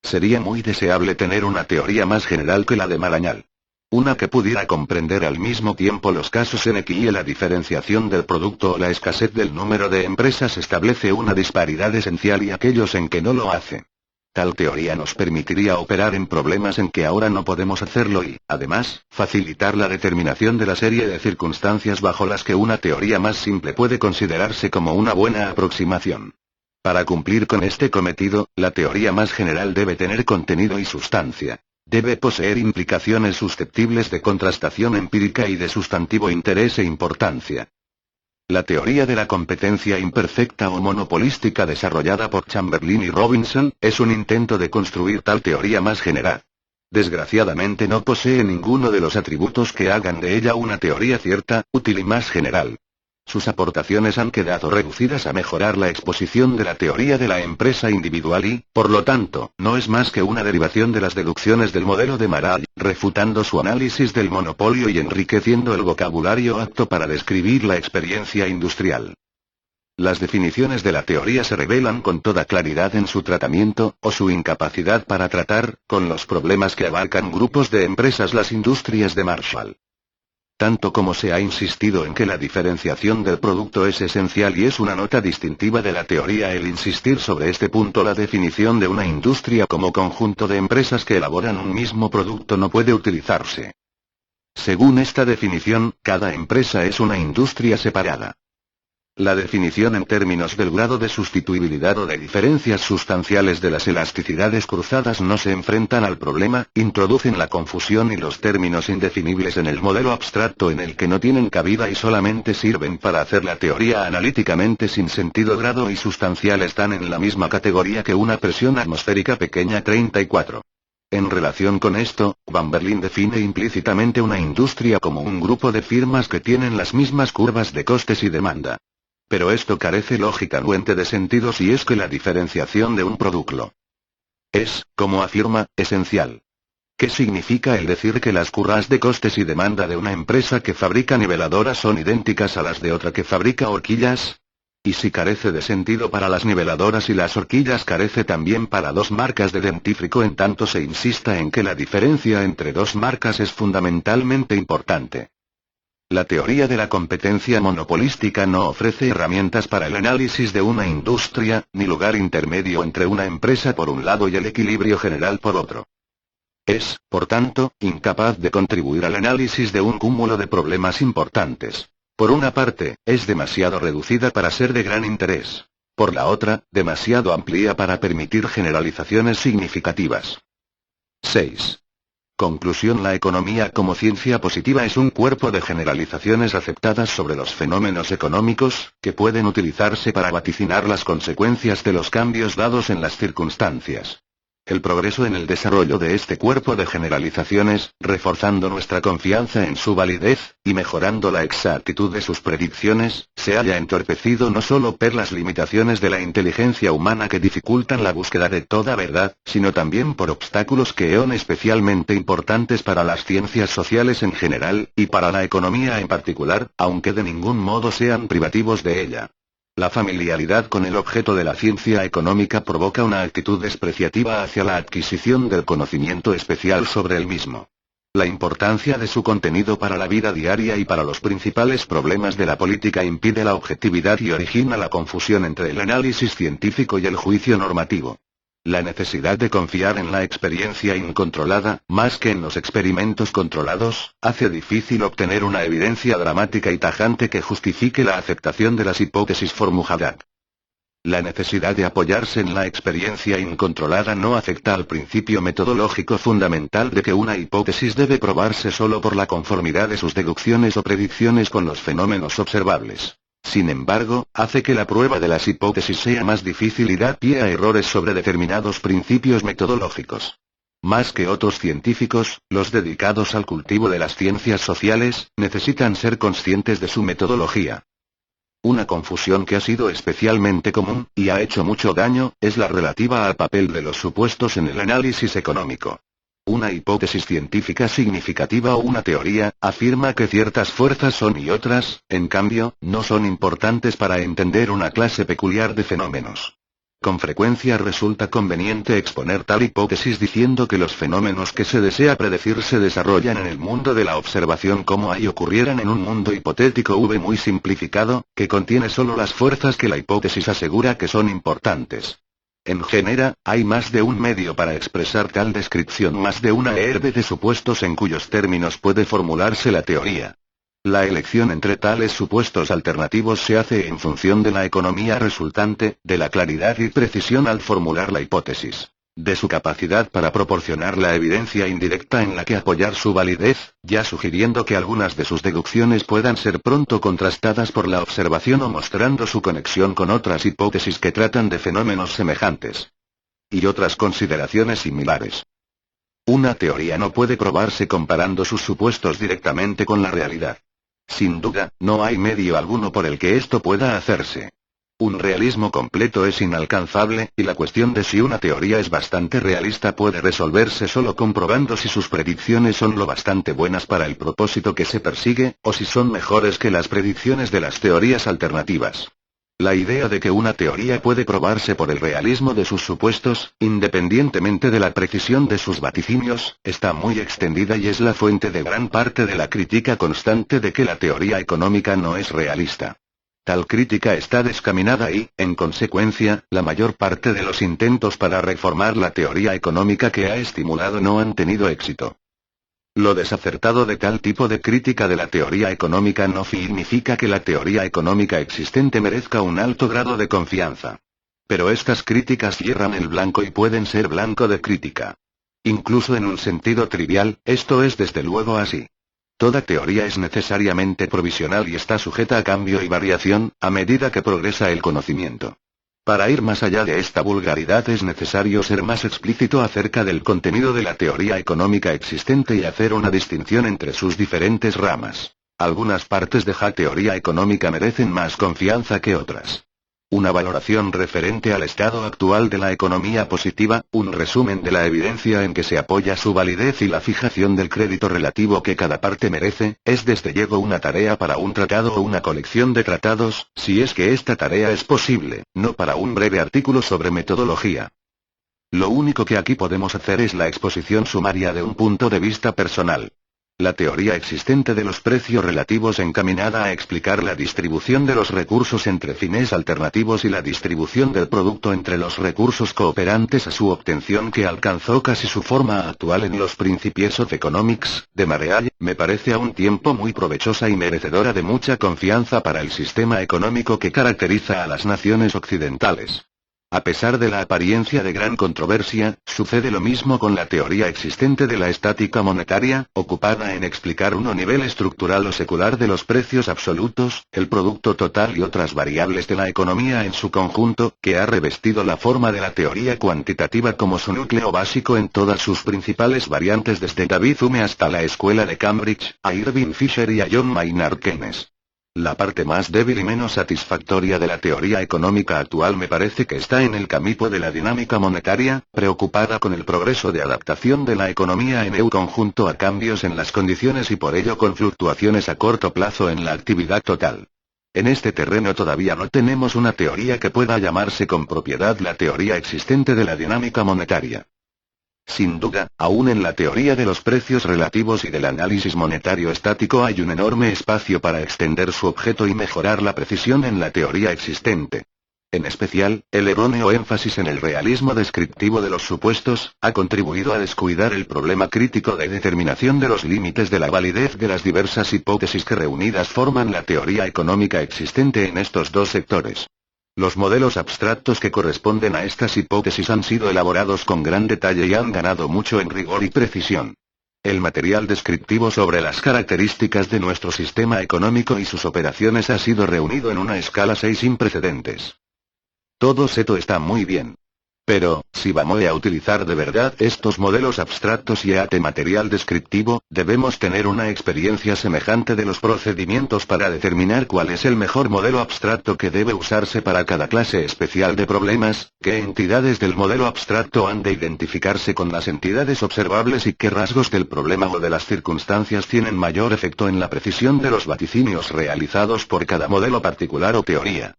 Sería muy deseable tener una teoría más general que la de Marañal. Una que pudiera comprender al mismo tiempo los casos en que la diferenciación del producto o la escasez del número de empresas establece una disparidad esencial y aquellos en que no lo hace. Tal teoría nos permitiría operar en problemas en que ahora no podemos hacerlo y, además, facilitar la determinación de la serie de circunstancias bajo las que una teoría más simple puede considerarse como una buena aproximación. Para cumplir con este cometido, la teoría más general debe tener contenido y sustancia. Debe poseer implicaciones susceptibles de contrastación empírica y de sustantivo interés e importancia. La teoría de la competencia imperfecta o monopolística desarrollada por Chamberlain y Robinson, es un intento de construir tal teoría más general. Desgraciadamente no posee ninguno de los atributos que hagan de ella una teoría cierta, útil y más general. Sus aportaciones han quedado reducidas a mejorar la exposición de la teoría de la empresa individual y, por lo tanto, no es más que una derivación de las deducciones del modelo de Marshall, refutando su análisis del monopolio y enriqueciendo el vocabulario apto para describir la experiencia industrial. Las definiciones de la teoría se revelan con toda claridad en su tratamiento, o su incapacidad para tratar, con los problemas que abarcan grupos de empresas las industrias de Marshall. Tanto como se ha insistido en que la diferenciación del producto es esencial y es una nota distintiva de la teoría el insistir sobre este punto, la definición de una industria como conjunto de empresas que elaboran un mismo producto no puede utilizarse. Según esta definición, cada empresa es una industria separada. La definición en términos del grado de sustituibilidad o de diferencias sustanciales de las elasticidades cruzadas no se enfrentan al problema, introducen la confusión y los términos indefinibles en el modelo abstracto en el que no tienen cabida y solamente sirven para hacer la teoría analíticamente sin sentido. Grado y sustancial están en la misma categoría que una presión atmosférica pequeña 34. En relación con esto, Van Berlin define implícitamente una industria como un grupo de firmas que tienen las mismas curvas de costes y demanda. Pero esto carece lógicamente de sentido si es que la diferenciación de un producto es, como afirma, esencial. ¿Qué significa el decir que las curvas de costes y demanda de una empresa que fabrica niveladoras son idénticas a las de otra que fabrica horquillas? Y si carece de sentido para las niveladoras y las horquillas, carece también para dos marcas de dentífrico en tanto se insista en que la diferencia entre dos marcas es fundamentalmente importante. La teoría de la competencia monopolística no ofrece herramientas para el análisis de una industria, ni lugar intermedio entre una empresa por un lado y el equilibrio general por otro. Es, por tanto, incapaz de contribuir al análisis de un cúmulo de problemas importantes. Por una parte, es demasiado reducida para ser de gran interés. Por la otra, demasiado amplia para permitir generalizaciones significativas. 6. Conclusión: la economía como ciencia positiva es un cuerpo de generalizaciones aceptadas sobre los fenómenos económicos, que pueden utilizarse para vaticinar las consecuencias de los cambios dados en las circunstancias. El progreso en el desarrollo de este cuerpo de generalizaciones, reforzando nuestra confianza en su validez, y mejorando la exactitud de sus predicciones, se halla entorpecido no solo por las limitaciones de la inteligencia humana que dificultan la búsqueda de toda verdad, sino también por obstáculos que son especialmente importantes para las ciencias sociales en general, y para la economía en particular, aunque de ningún modo sean privativos de ella. La familiaridad con el objeto de la ciencia económica provoca una actitud despreciativa hacia la adquisición del conocimiento especial sobre el mismo. La importancia de su contenido para la vida diaria y para los principales problemas de la política impide la objetividad y origina la confusión entre el análisis científico y el juicio normativo. La necesidad de confiar en la experiencia incontrolada, más que en los experimentos controlados, hace difícil obtener una evidencia dramática y tajante que justifique la aceptación de las hipótesis formuladas. La necesidad de apoyarse en la experiencia incontrolada no afecta al principio metodológico fundamental de que una hipótesis debe probarse solo por la conformidad de sus deducciones o predicciones con los fenómenos observables. Sin embargo, hace que la prueba de las hipótesis sea más difícil y da pie a errores sobre determinados principios metodológicos. Más que otros científicos, los dedicados al cultivo de las ciencias sociales, necesitan ser conscientes de su metodología. Una confusión que ha sido especialmente común, y ha hecho mucho daño, es la relativa al papel de los supuestos en el análisis económico. Una hipótesis científica significativa o una teoría, afirma que ciertas fuerzas son y otras, en cambio, no son importantes para entender una clase peculiar de fenómenos. Con frecuencia resulta conveniente exponer tal hipótesis diciendo que los fenómenos que se desea predecir se desarrollan en el mundo de la observación como hay ocurrieran en un mundo hipotético muy simplificado, que contiene solo las fuerzas que la hipótesis asegura que son importantes. En general, hay más de un medio para expresar tal descripción, más de una herbe de supuestos en cuyos términos puede formularse la teoría. La elección entre tales supuestos alternativos se hace en función de la economía resultante, de la claridad y precisión al formular la hipótesis, de su capacidad para proporcionar la evidencia indirecta en la que apoyar su validez, ya sugiriendo que algunas de sus deducciones puedan ser pronto contrastadas por la observación o mostrando su conexión con otras hipótesis que tratan de fenómenos semejantes. Y otras consideraciones similares. Una teoría no puede probarse comparando sus supuestos directamente con la realidad. Sin duda, no hay medio alguno por el que esto pueda hacerse. Un realismo completo es inalcanzable, y la cuestión de si una teoría es bastante realista puede resolverse solo comprobando si sus predicciones son lo bastante buenas para el propósito que se persigue, o si son mejores que las predicciones de las teorías alternativas. La idea de que una teoría puede probarse por el realismo de sus supuestos, independientemente de la precisión de sus vaticinios, está muy extendida y es la fuente de gran parte de la crítica constante de que la teoría económica no es realista. Tal crítica está descaminada y, en consecuencia, la mayor parte de los intentos para reformar la teoría económica que ha estimulado no han tenido éxito. Lo desacertado de tal tipo de crítica de la teoría económica no significa que la teoría económica existente merezca un alto grado de confianza. Pero estas críticas hierran el blanco y pueden ser blanco de crítica. Incluso en un sentido trivial, esto es desde luego así. Toda teoría es necesariamente provisional y está sujeta a cambio y variación, a medida que progresa el conocimiento. Para ir más allá de esta vulgaridad es necesario ser más explícito acerca del contenido de la teoría económica existente y hacer una distinción entre sus diferentes ramas. Algunas partes de la teoría económica merecen más confianza que otras. Una valoración referente al estado actual de la economía positiva, un resumen de la evidencia en que se apoya su validez y la fijación del crédito relativo que cada parte merece, es desde luego una tarea para un tratado o una colección de tratados, si es que esta tarea es posible, no para un breve artículo sobre metodología. Lo único que aquí podemos hacer es la exposición sumaria de un punto de vista personal. La teoría existente de los precios relativos encaminada a explicar la distribución de los recursos entre fines alternativos y la distribución del producto entre los recursos cooperantes a su obtención que alcanzó casi su forma actual en los Principies of Economics, de Mareal, me parece a un tiempo muy provechosa y merecedora de mucha confianza para el sistema económico que caracteriza a las naciones occidentales. A pesar de la apariencia de gran controversia, sucede lo mismo con la teoría existente de la estática monetaria, ocupada en explicar un nivel estructural o secular de los precios absolutos, el producto total y otras variables de la economía en su conjunto, que ha revestido la forma de la teoría cuantitativa como su núcleo básico en todas sus principales variantes desde David Hume hasta la escuela de Cambridge, a Irving Fisher y a John Maynard Keynes. La parte más débil y menos satisfactoria de la teoría económica actual me parece que está en el campo de la dinámica monetaria, preocupada con el progreso de adaptación de la economía en conjunto a cambios en las condiciones y por ello con fluctuaciones a corto plazo en la actividad total. En este terreno todavía no tenemos una teoría que pueda llamarse con propiedad la teoría existente de la dinámica monetaria. Sin duda, aún en la teoría de los precios relativos y del análisis monetario estático hay un enorme espacio para extender su objeto y mejorar la precisión en la teoría existente. En especial, el erróneo énfasis en el realismo descriptivo de los supuestos, ha contribuido a descuidar el problema crítico de determinación de los límites de la validez de las diversas hipótesis que reunidas forman la teoría económica existente en estos dos sectores. Los modelos abstractos que corresponden a estas hipótesis han sido elaborados con gran detalle y han ganado mucho en rigor y precisión. El material descriptivo sobre las características de nuestro sistema económico y sus operaciones ha sido reunido en una escala 6 sin precedentes. Todo esto está muy bien. Pero, si vamos a utilizar de verdad estos modelos abstractos y material descriptivo, debemos tener una experiencia semejante de los procedimientos para determinar cuál es el mejor modelo abstracto que debe usarse para cada clase especial de problemas, qué entidades del modelo abstracto han de identificarse con las entidades observables y qué rasgos del problema o de las circunstancias tienen mayor efecto en la precisión de los vaticinios realizados por cada modelo particular o teoría.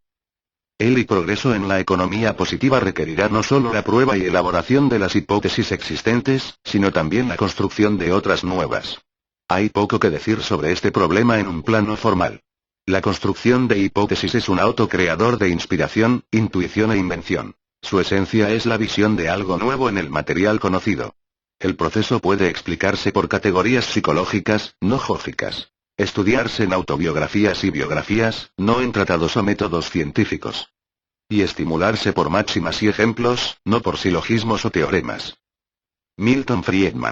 El progreso en la economía positiva requerirá no solo la prueba y elaboración de las hipótesis existentes, sino también la construcción de otras nuevas. Hay poco que decir sobre este problema en un plano formal. La construcción de hipótesis es un autocreador de inspiración, intuición e invención. Su esencia es la visión de algo nuevo en el material conocido. El proceso puede explicarse por categorías psicológicas, no lógicas. Estudiarse en autobiografías y biografías, no en tratados o métodos científicos. Y estimularse por máximas y ejemplos, no por silogismos o teoremas. Milton Friedman.